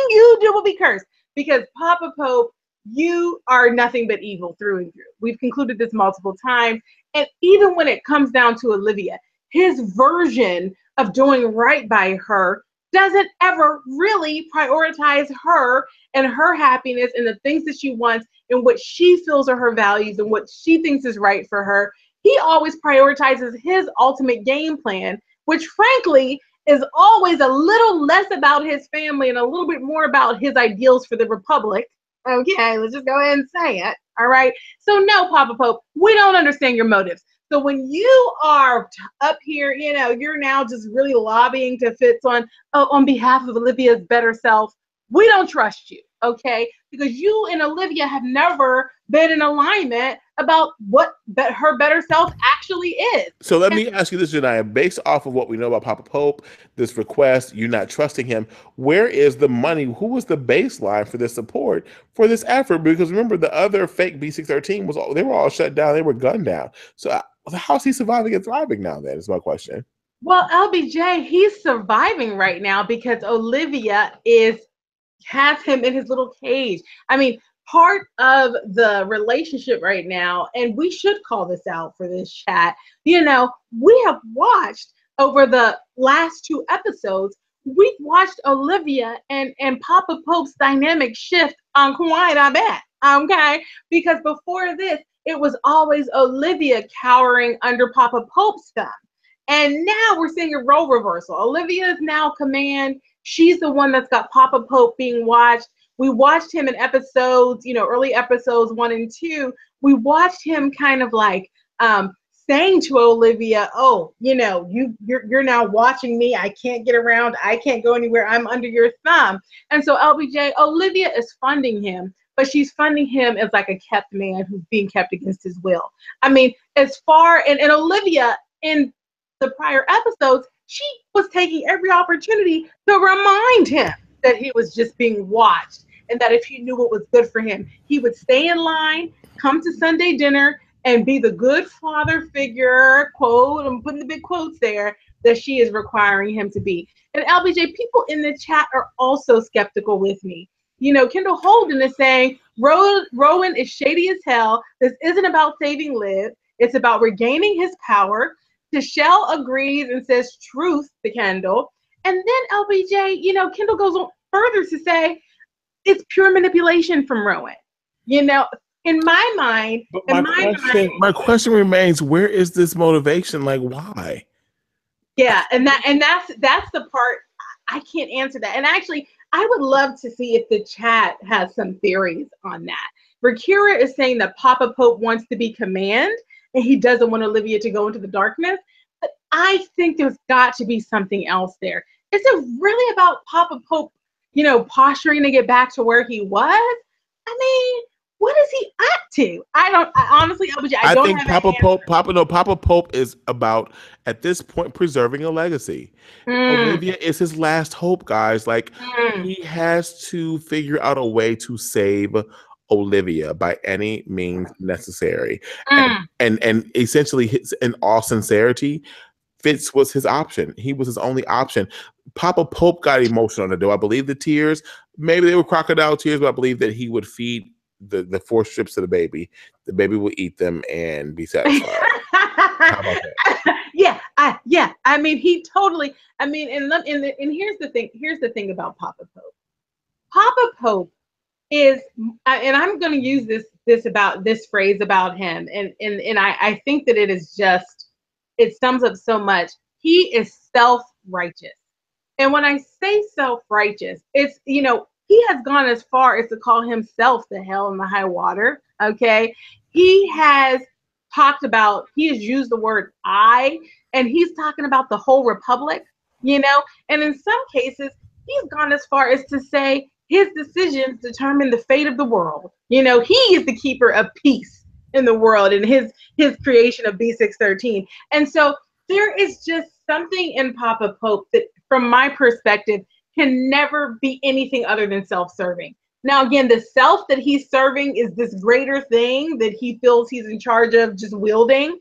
you do will be cursed because Papa Pope, you are nothing but evil through and through. We've concluded this multiple times. And even when it comes down to Olivia, his version of doing right by her doesn't ever really prioritize her and her happiness and the things that she wants and what she feels are her values and what she thinks is right for her. He always prioritizes his ultimate game plan, which frankly is always a little less about his family and a little bit more about his ideals for the Republic. Okay, let's just go ahead and say it. All right. So no, Papa Pope, we don't understand your motives. So when you are up here, you're now just really lobbying to Fitz on behalf of Olivia's better self. We don't trust you, okay? Because you and Olivia have never been in alignment about what her better self actually is. So let me ask you this, Janiyah. Based off of what we know about Papa Pope, this request, you not trusting him, where is the money? Who was the baseline for this support for this effort? Because remember, the other fake B613 they were all shut down. They were gunned down. So how's he surviving and thriving now? Then is my question. Well, LBJ, he's surviving right now because Olivia has him in his little cage. I mean, part of the relationship right now, and we should call this out for this chat, we have watched over the last 2 episodes, we've watched Olivia and Papa Pope's dynamic shift on quite a bit, okay? Because before this, it was always Olivia cowering under Papa Pope's thumb. And now we're seeing a role reversal. Olivia is now command. She's the one that's got Papa Pope being watched. We watched him in episodes, early episodes 1 and 2. We watched him kind of like saying to Olivia, "Oh, you're now watching me. I can't get around. I can't go anywhere. I'm under your thumb." And so LBJ, Olivia is funding him, but she's funding him as like a kept man who's being kept against his will. I mean, and Olivia in the prior episodes, she was taking every opportunity to remind him that he was just being watched and that if he knew what was good for him, he would stay in line, come to Sunday dinner, and be the good father figure, quote, I'm putting the big quotes there, that she is requiring him to be. And LBJ, people in the chat are also skeptical with me. Kendall Holden is saying, Rowan is shady as hell. This isn't about saving Liv. It's about regaining his power. Tichelle agrees and says truth to Kendall. And then LBJ, Kendall goes on further to say it's pure manipulation from Rowan. In my mind, my question remains, where is this motivation? Like, why? Yeah, and that's the part I can't answer that. And actually, I would love to see if the chat has some theories on that. Rakira is saying that Papa Pope wants to be command and he doesn't want Olivia to go into the darkness. But I think there's got to be something else there. Is it really about Papa Pope, posturing to get back to where he was? I mean, what is he up to? Honestly, I I don't think have an answer. Papa Pope is about at this point preserving a legacy. Mm, Olivia is his last hope, guys. Like mm, he has to figure out a way to save Olivia by any means necessary. And mm. essentially in all sincerity, Fitz was his option. He was his only option. Papa Pope got emotional on the door. I believe the tears, maybe they were crocodile tears, but I believe that he would feed the four strips to the baby. The baby would eat them and be satisfied. How about that? Yeah. I mean, he totally. I mean, and here's the thing. Here's the thing about Papa Pope. Papa Pope is, and I'm going to use this phrase about him, and I think that it sums up so much. He is self-righteous, and when I say self-righteous, it's he has gone as far as to call himself the hell and the high water. Okay, he has he has used the word I, and he's talking about the whole republic. And in some cases, he's gone as far as to say his decisions determine the fate of the world. He is the keeper of peace in the world and his creation of B613. And so there is just something in Papa Pope that, from my perspective, can never be anything other than self-serving. Now, again, the self that he's serving is this greater thing that he feels he's in charge of just wielding,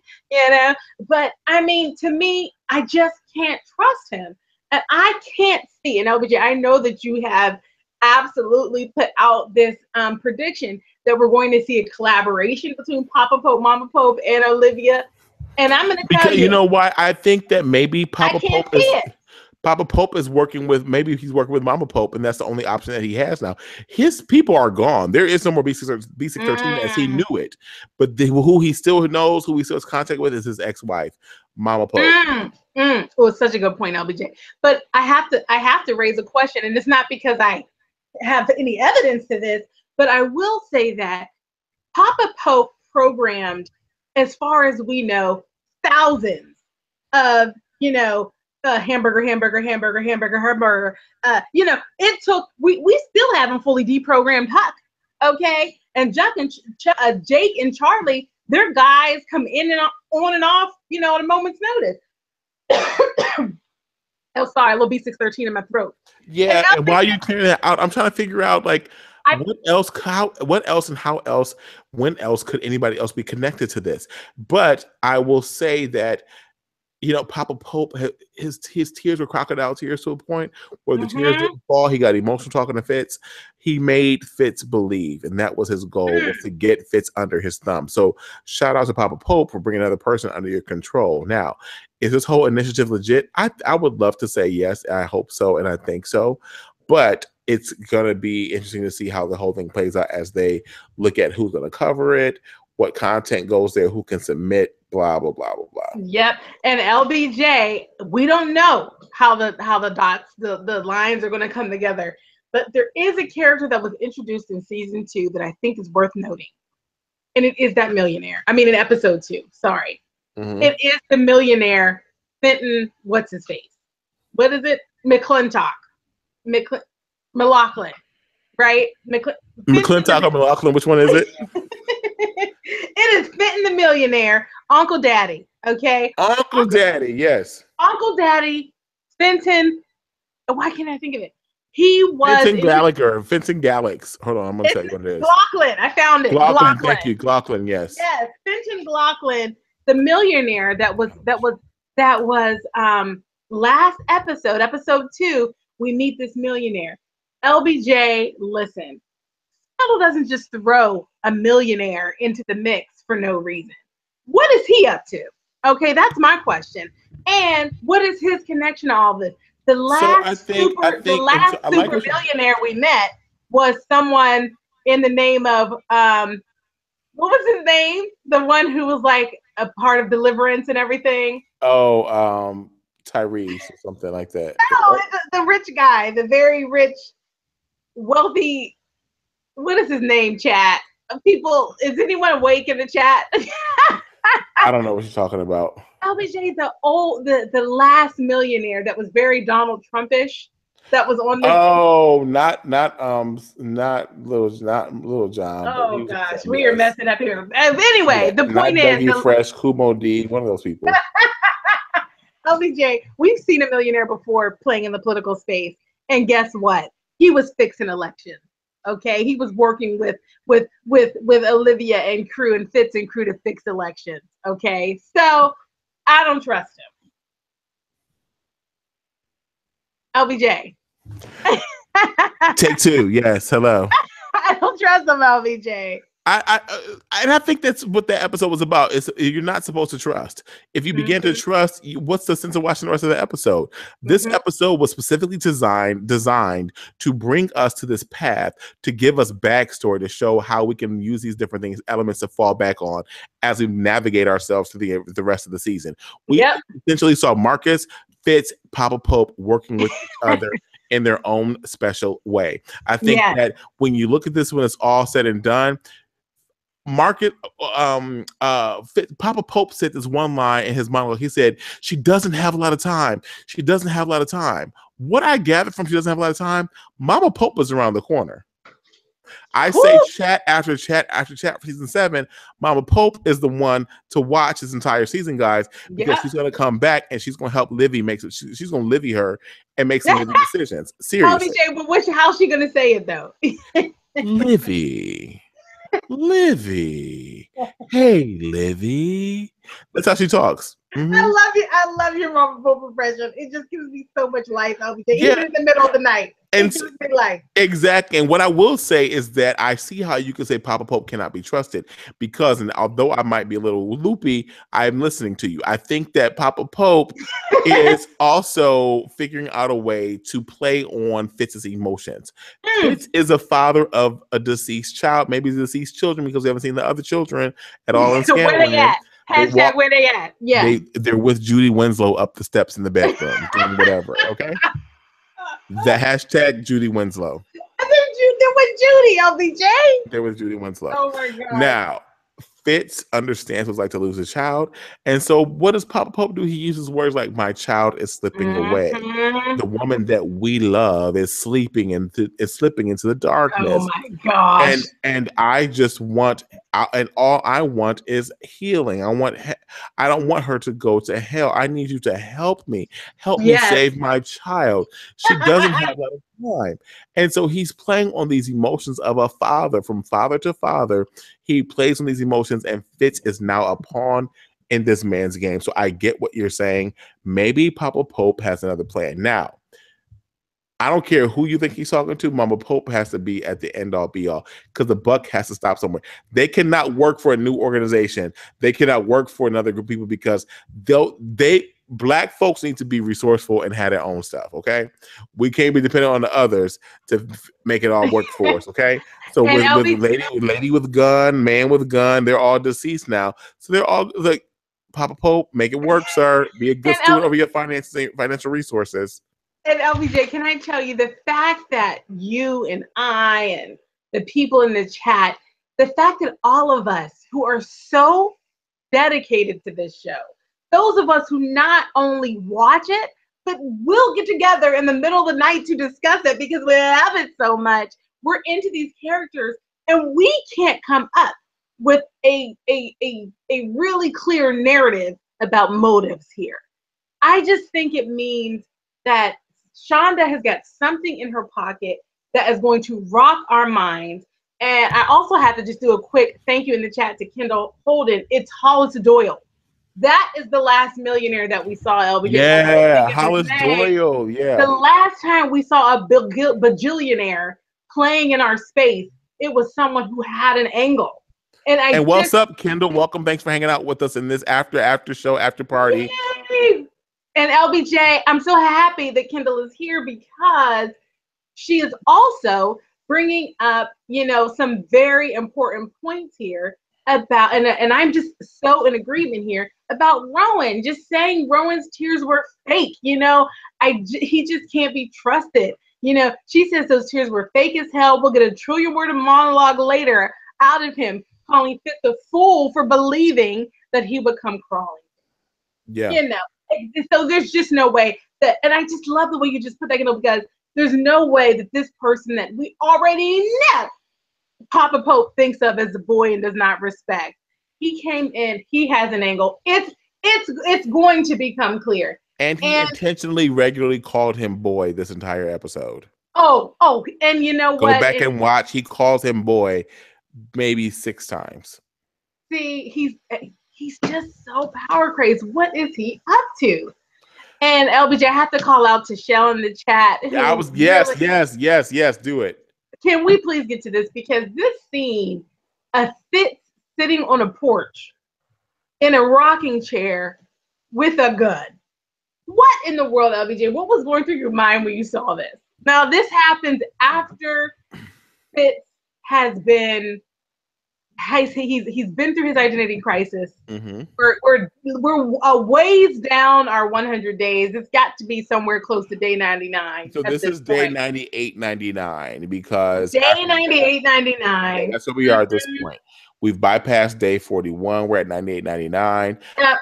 But I mean, to me, I just can't trust him. And I can't see, and LBJ, I know that you have absolutely put out this prediction that we're going to see a collaboration between Papa Pope, Mama Pope, and Olivia. And I'm going to tell Because you you, know why? I think that maybe I can't see it. Papa Pope is working with, maybe he's working with Mama Pope, and that's the only option that he has now. His people are gone. There is no more B613 as he knew it. But who he still knows, who he still has contact with, is his ex-wife, Mama Pope. Oh, it's such a good point, LBJ. But I have to raise a question, and it's not because I have any evidence to this, but I will say that Papa Pope programmed, as far as we know, thousands of, hamburger, hamburger, hamburger, hamburger, hamburger. It took, we still haven't fully deprogrammed Huck, okay? And Jake and Charlie, their guys come in and on and off, at a moment's notice. Oh, sorry, a little B613 in my throat. Yeah, and while you're clearing that out, I'm trying to figure out what else, and how else, when else could anybody else be connected to this? But I will say that Papa Pope, his tears were crocodile tears to a point where the tears didn't fall. He got emotional talking to Fitz. He made Fitz believe, and that was his goal, was to get Fitz under his thumb. So shout out to Papa Pope for bringing another person under your control. Now, is this whole initiative legit? I would love to say yes. I hope so, and I think so. But it's going to be interesting to see how the whole thing plays out as they look at who's going to cover it, what content goes there, who can submit, blah, blah, blah, blah, blah. Yep. And LBJ, we don't know how the dots, the lines are going to come together. But there is a character that was introduced in season 2 that I think is worth noting. And it is that millionaire. I mean, in episode 2, sorry. Mm-hmm. It is the millionaire, Fenton, what's his face? What is it? McClintock. McLaughlin, right? McClintock or McLaughlin, which one is it? It is Fenton the millionaire, Uncle Daddy, okay? Uncle Daddy, yes. Uncle Daddy, Fenton, why can't I think of it? He was Vincent Gallagher, Vincent Gallix. Hold on, I'm gonna tell you what it is. Glauclin, I found it. Glauclin, thank you, Glauclin. Yes. Yes, Fenton Glauclin, the millionaire that was last episode 2. We meet this millionaire. LBJ, listen, Scandal doesn't just throw a millionaire into the mix for no reason. What is he up to? Okay, that's my question. And what is his connection to all this? The last super millionaire we met was someone in the name of what was his name? The one who was like a part of Deliverance and everything. Oh, Tyrese or something like that. No, the rich guy, the very rich, wealthy. What is his name, chat? People, is anyone awake in the chat? I don't know what you're talking about. LBJ, the last millionaire that was very Donald Trumpish, that was on the. Oh, not Little John, but he Oh was gosh, we are yes. messing up here. Anyway, the Not point is, Dougie Fresh, Kumo D, one of those people. LBJ, we've seen a millionaire before playing in the political space, and guess what? He was fixing elections. Okay, he was working with Olivia and crew and Fitz and crew to fix elections. Okay, so I don't trust him. LBJ. Take two. Yes. Hello. I don't trust him, LBJ. And I think that's what that episode was about. Is you're not supposed to trust. If you begin to trust, what's the sense of watching the rest of the episode? This episode was specifically designed to bring us to this path, to give us backstory, to show how we can use these different things, elements to fall back on as we navigate ourselves through the rest of the season. We essentially saw Marcus, Fitz, Papa Pope working with each other in their own special way. I think that when you look at this, when it's all said and done, Papa Pope said this one line in his monologue. He said, "She doesn't have a lot of time. She doesn't have a lot of time." What I gathered from she doesn't have a lot of time, Mama Pope was around the corner. I say chat after chat after chat for season 7. Mama Pope is the one to watch this entire season, guys, because she's going to come back and she's going to help Livy make it. She's going to Livy her and make some Livy decisions. Seriously. But how's she going to say it though? Livy. Hey, Livy. That's how she talks. Mm-hmm. I love your Mama Pope impression. It just gives me so much life, LBJ. Even in the middle of the night. And exactly. And what I will say is that I see how you can say Papa Pope cannot be trusted because, and although I might be a little loopy, I'm listening to you. I think that Papa Pope is also figuring out a way to play on Fitz's emotions. Fitz is a father of a deceased child, maybe deceased children, because we haven't seen the other children at all in Scandalous. Where they at? Hashtag where they at? Yeah. They're with Judy Winslow up the steps in the bedroom doing whatever, okay? The hashtag Judy Winslow. They're with Judy, LBJ. They're with Judy Winslow. Oh my God. Now, Fitz understands what it's like to lose a child. And so what does Papa Pope do? He uses words like, my child is slipping away. The woman that we love is slipping into the darkness. Oh my gosh. And I just want, and all I want is healing. I don't want her to go to hell. I need you to help me. Help me save my child. She doesn't have a lot of time. And so he's playing on these emotions of a father, from father to father. He plays on these emotions, and Fitz is now a pawn in this man's game. So I get what you're saying. Maybe Papa Pope has another plan. Now, I don't care who you think he's talking to. Mama Pope has to be at the end all be all, because the buck has to stop somewhere. They cannot work for a new organization. They cannot work for another group of people, because Black folks need to be resourceful and have their own stuff. Okay, we can't be dependent on the others to make it all work for us. Okay, so with lady with gun, man with gun, they're all deceased now. So they're all like, Papa Pope, make it work, sir. Be a good steward over your financial resources. And LBJ, can I tell you, the fact that you and I and the people in the chat, the fact that all of us who are so dedicated to this show, those of us who not only watch it, but will get together in the middle of the night to discuss it because we love it so much, we're into these characters, and we can't come up with a really clear narrative about motives here. I just think it means that Shonda has got something in her pocket that is going to rock our minds. And I also have to just do a quick thank you in the chat to Kendall Holden. It's Hollis Doyle. That is the last millionaire that we saw, LBJ. Yeah, Hollis Doyle. Yeah. The last time we saw a bajillionaire playing in our space, it was someone who had an angle. And what's up, Kendall? Welcome. Thanks for hanging out with us in this after show, after party. Yay! And LBJ, I'm so happy that Kendall is here because she is also bringing up, some very important points here about, and I'm just so in agreement here about Rowan, just saying Rowan's tears were fake. He just can't be trusted. She says those tears were fake as hell. We'll get a trillion word of monologue later out of him, calling Fitz a fool for believing that he would come crawling. Yeah. So there's just no way that, and I just love the way you just put that in, because there's no way that this person that we already know Papa Pope thinks of as a boy and does not respect. He came in, he has an angle. It's going to become clear. And he intentionally regularly called him boy this entire episode. Oh, and you know what? Go back and watch. He calls him boy maybe 6 times. See, he's just so power crazed. What is he up to? And LBJ, I have to call out to Shell in the chat. Yeah, yes, do it. Can we please get to this? Because this scene, a Fitz sitting on a porch in a rocking chair with a gun. What in the world, LBJ? What was going through your mind when you saw this? Now, this happens after Fitz has been, he's been through his identity crisis. Mm-hmm. We're a ways down our 100 days. It's got to be somewhere close to day 99. So this is day 98-99 because day 98-99. That's where we are at this point. We've bypassed day 41. We're at 98-99. Yep.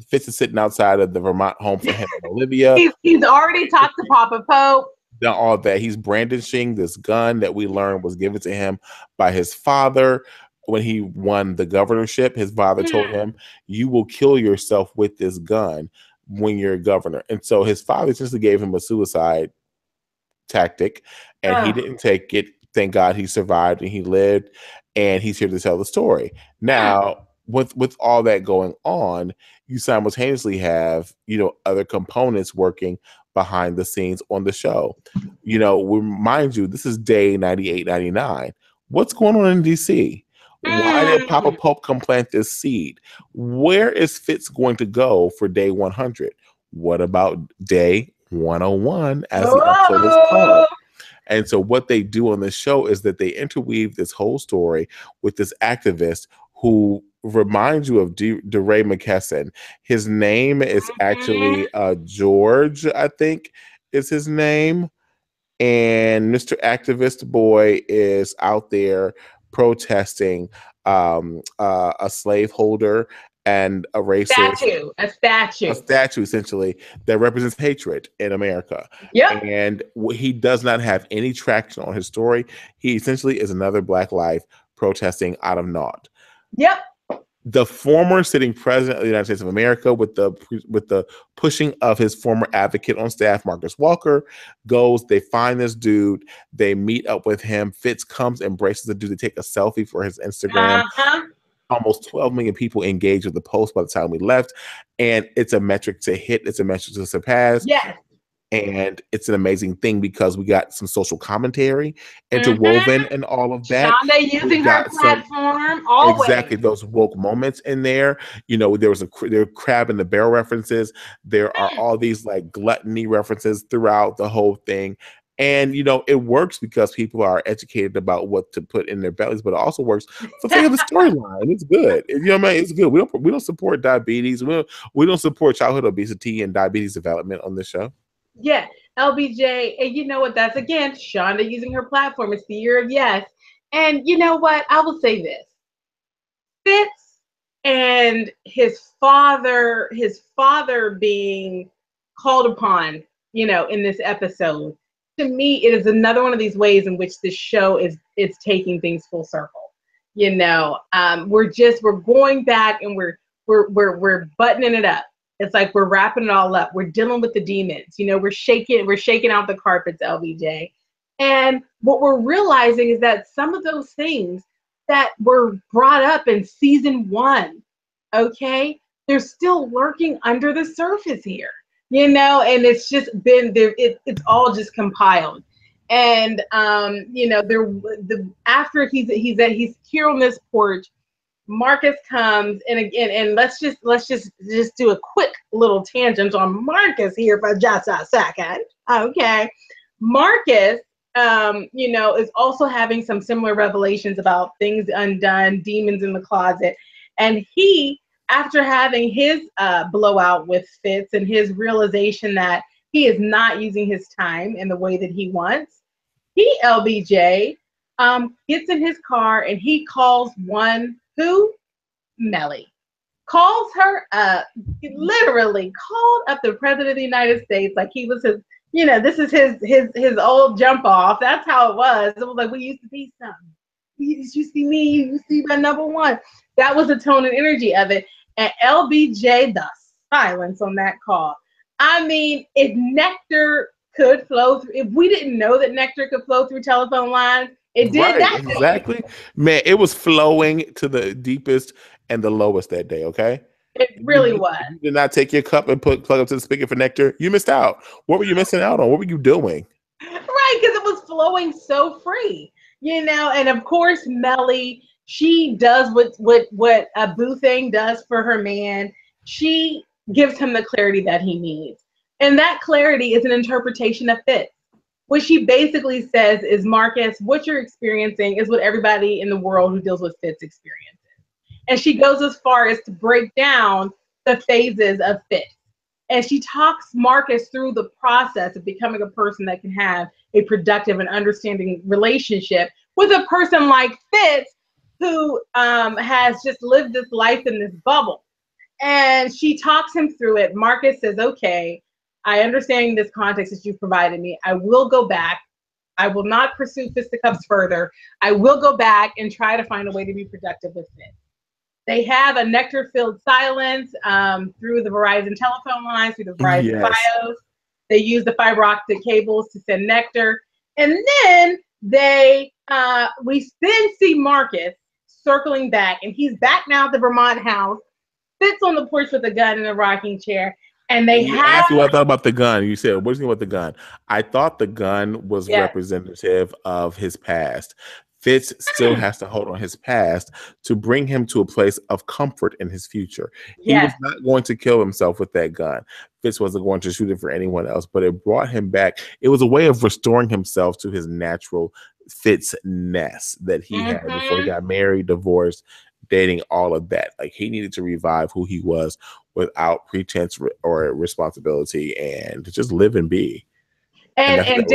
Fitz is sitting outside of the Vermont home for him and Olivia. He's already talked to Papa Pope. Done all that. He's brandishing this gun that we learned was given to him by his father when he won the governorship. His father told him, "You will kill yourself with this gun when you're governor." And so his father essentially gave him a suicide tactic, and he didn't take it. Thank God he survived and he lived, and he's here to tell the story. Now, with all that going on, you simultaneously have, other components working behind the scenes on the show. Mind you, this is day 98-99. What's going on in DC? Why did Papa Pope come plant this seed? Where is Fitz going to go for day 100? What about day 101, as the episode is called? And so what they do on the show is that they interweave this whole story with this activist who reminds you of DeRay McKesson. His name is actually George, I think is his name. And Mr. Activist Boy is out there protesting a slaveholder and a racist a statue essentially that represents hatred in America. Yep. And he does not have any traction on his story. He essentially is another Black life protesting out of naught. Yep. The former sitting president of the United States of America, with the pushing of his former advocate on staff, Marcus Walker, goes. They find this dude. They meet up with him. Fitz comes, embraces the dude. They take a selfie for his Instagram. Almost 12 million people engaged with the post by the time we left, and it's a metric to hit. It's a metric to surpass. Yes. And it's an amazing thing because we got some social commentary interwoven and all of that. Shonda using her platform always. Exactly, those woke moments in there. There was there were crab in the barrel references. There are all these like gluttony references throughout the whole thing. And, it works because people are educated about what to put in their bellies, but it also works for the storyline. It's good. It's good. We don't support diabetes. We don't support childhood obesity and diabetes development on this show. Yeah, LBJ, and you know what? That's again Shonda using her platform. It's the year of yes, and you know what? I will say this: Fitz and his father being called upon, in this episode. To me, it is another one of these ways in which this show is taking things full circle. We're going back and we're buttoning it up. It's like we're wrapping it all up. We're dealing with the demons. We're shaking out the carpets, LBJ. And what we're realizing is that some of those things that were brought up in season 1, okay, they're still lurking under the surface here, and it's just been there. It's all just compiled. And after he's here on this porch, Marcus comes, and let's just do a quick little tangent on Marcus here for just a second. Okay. Marcus is also having some similar revelations about things undone, demons in the closet. And he, after having his blowout with Fitz and his realization that he is not using his time in the way that he wants, he, LBJ, gets in his car and he calls one who? Mellie. Calls her up, literally called up the president of the United States like he was his, this is his old jump off. That's how it was. It was like, we used to be something. You see me, you see my number one. That was the tone and energy of it. And LBJ, the silence on that call. I mean, if nectar could flow through, if we didn't know that nectar could flow through telephone lines, it did that. Exactly. Man, it was flowing to the deepest and the lowest that day, okay? It really was. You did not take your cup and plug up to the spigot for nectar. You missed out. What were you missing out on? What were you doing? Right, because it was flowing so free, and of course, Mellie, she does what a boo thing does for her man. She gives him the clarity that he needs. And that clarity is an interpretation of Fitz. What she basically says is, Marcus, what you're experiencing is what everybody in the world who deals with Fitz experiences. And she goes as far as to break down the phases of Fitz. And she talks Marcus through the process of becoming a person that can have a productive and understanding relationship with a person like Fitz, who has just lived this life in this bubble. And she talks him through it. Marcus says, okay, I understand this context that you've provided me. I will go back. I will not pursue fisticuffs further. I will go back and try to find a way to be productive with Fitz. They have a nectar-filled silence through the Verizon telephone lines, through the Verizon Fios. They use the fiber optic cables to send nectar. And then we then see Marcus circling back, and he's back now at the Vermont house, sits on the porch with a gun in a rocking chair, and you asked me what I thought about the gun. You said, what do you think about the gun? I thought the gun was representative of his past. Fitz still has to hold on his past to bring him to a place of comfort in his future. He was not going to kill himself with that gun. Fitz wasn't going to shoot it for anyone else, but it brought him back. It was a way of restoring himself to his natural Fitz-ness that he had before he got married, divorced, dating, all of that. Like, he needed to revive who he was without pretense or responsibility and to just live and be. And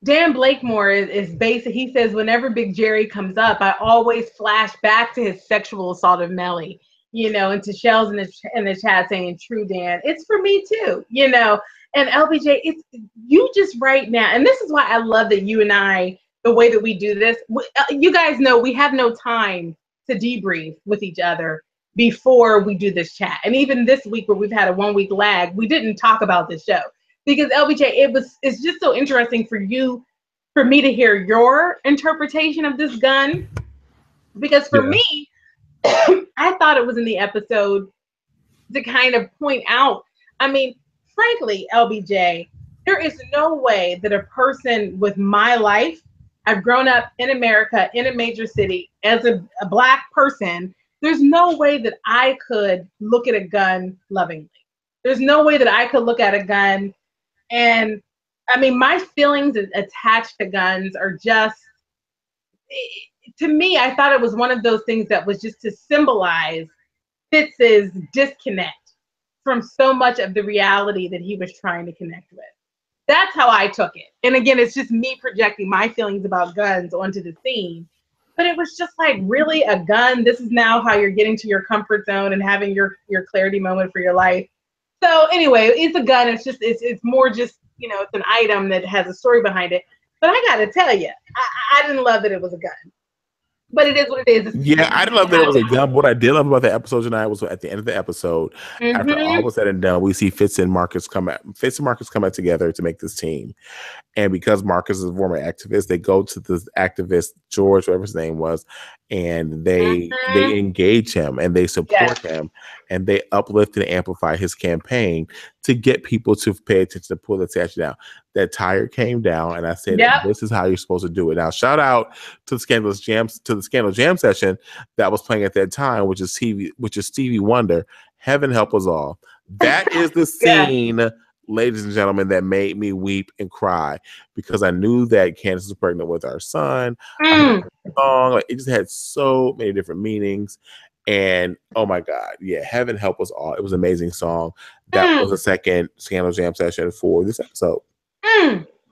Dan Blakemore is basic. He says, whenever Big Jerry comes up, I always flash back to his sexual assault of Mellie, and to Shells in the chat saying, true, Dan, it's for me too, and LBJ, it's you just right now. And this is why I love that you and I, the way that we do this, you guys know we have no time to debrief with each other before we do this chat. And even this week where we've had a 1 week lag, we didn't talk about this show. Because LBJ, it's just so interesting for me to hear your interpretation of this gun. Because for me, I thought it was in the episode to kind of point out. I mean, frankly, LBJ, there is no way that a person with my life, I've grown up in America, in a major city, as a Black person, there's no way that I could look at a gun lovingly. There's no way that I could look at a gun. And I mean, my feelings attached to guns are just, to me, I thought it was one of those things that was just to symbolize Fitz's disconnect from so much of the reality that he was trying to connect with. That's how I took it. And again, it's just me projecting my feelings about guns onto the scene. But it was just like, really, a gun? This is now how you're getting to your comfort zone and having your clarity moment for your life. So anyway, it's a gun. It's just, it's more just, it's an item that has a story behind it. But I got to tell you, I didn't love that it was a gun. But it is what it is. I didn't love that it was a gun. What I did love about the episode tonight was at the end of the episode, after all was said and done, we see Fitz and Marcus come out together to make this team. And because Marcus is a former activist, they go to this activist, George, whatever his name was, and they engage him and they support him and they uplift and amplify his campaign to get people to pay attention to pull the statue down. That tire came down, and I said, this is how you're supposed to do it. Now, shout out to the Scandal Jam session that was playing at that time, which is Stevie Wonder. Heaven help us all. That is the scene ladies and gentlemen, that made me weep and cry because I knew that Candace was pregnant with our son. I heard the song, like, it just had so many different meanings. And oh my God, yeah, Heaven Help Us All. It was an amazing song. That was the second Scandal Jam session for this episode.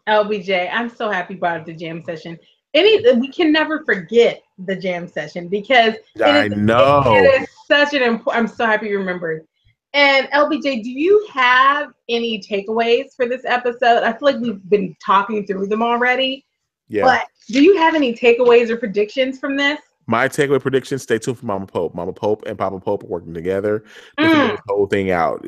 LBJ, I'm so happy you brought up the jam session. We can never forget the jam session because I know it is such an important. I'm so happy you remembered. And LBJ, do you have any takeaways for this episode? I feel like we've been talking through them already. Yeah. But do you have any takeaways or predictions from this? My takeaway prediction, stay tuned for Mama Pope. Mama Pope and Papa Pope are working together to figure this whole thing out.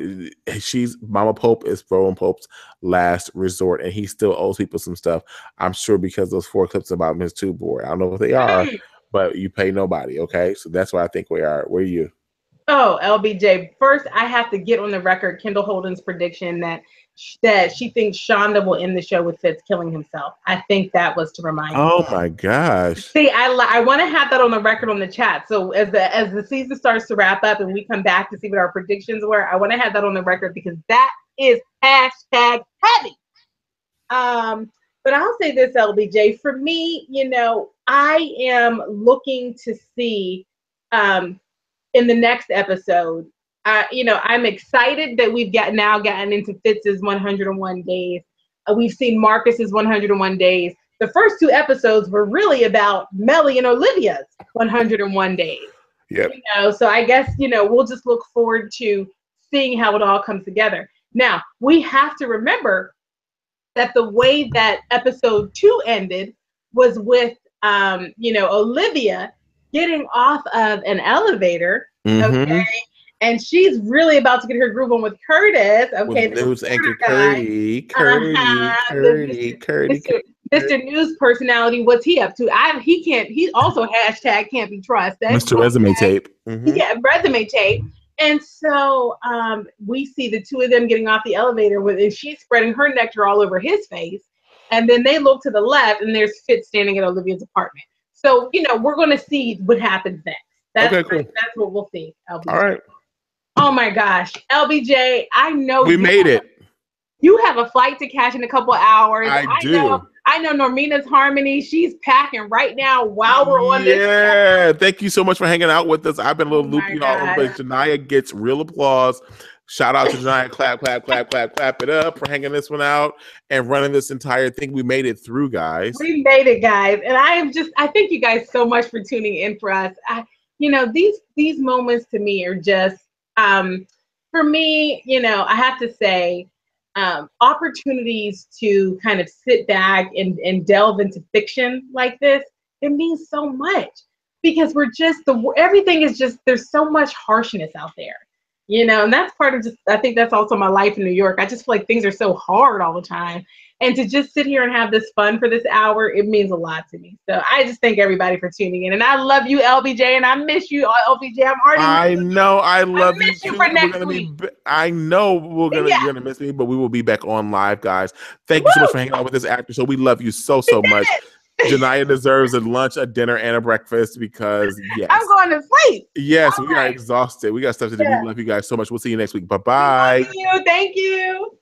Mama Pope is Rowan Pope's last resort, and he still owes people some stuff. I'm sure because those 4 clips about Miss Two Board. I don't know what they are, but you pay nobody, okay? So that's where I think we are. Where are you? Oh, LBJ. First, I have to get on the record Kendall Holden's prediction that she thinks Shonda will end the show with Fitz killing himself. I think that was to remind you. Oh my gosh. See, I want to have that on the record on the chat. So as the season starts to wrap up and we come back to see what our predictions were, I want to have that on the record because that is hashtag heavy. But I'll say this, LBJ. For me, I am looking to see in the next episode, I'm excited that we've now gotten into Fitz's 101 days. We've seen Marcus's 101 days. The first 2 episodes were really about Mellie and Olivia's 101 days. Yep. So I guess, we'll just look forward to seeing how it all comes together. Now, we have to remember that the way that episode 2 ended was with, Olivia getting off of an elevator, okay? And she's really about to get her groove on with Curtis, okay? With news anchor Curdy. Mr. News personality, what's he up to? He also hashtag can't be trusted. Mr. Resume Tape. Yeah, resume tape. And so we see the 2 of them getting off the elevator and she's spreading her nectar all over his face. And then they look to the left and there's Fitz standing at Olivia's apartment. So, we're going to see what happens next. That's what we'll see. LBJ. All right. Oh my gosh. LBJ, I know we made it. You have a flight to catch in a couple of hours. I do. I know Normina's Harmony. She's packing right now while we're on this. Yeah. Thank you so much for hanging out with us. I've been a little loopy all over the place. Janiyah gets real applause. Shout out to Janiyah. Clap, clap, clap, clap, clap it up for hanging this one out and running this entire thing. We made it through, guys. We made it, guys. And I thank you guys so much for tuning in for us. These moments to me are just, for me, I have to say, opportunities to kind of sit back and delve into fiction like this, it means so much because everything is just, there's so much harshness out there, and that's part of I think that's also my life in New York. I just feel like things are so hard all the time. And to just sit here and have this fun for this hour, it means a lot to me. So I just thank everybody for tuning in. And I love you, LBJ, and I miss you, LBJ. I know I love you too. For next week. I know you're gonna miss me, but we will be back on live, guys. Thank you so much for hanging out with this actor. So we love you so much. Janiyah deserves a lunch, a dinner, and a breakfast because I'm going to sleep. Yes, we are exhausted. We got stuff to do. We love you guys so much. We'll see you next week. Bye-bye. Thank you.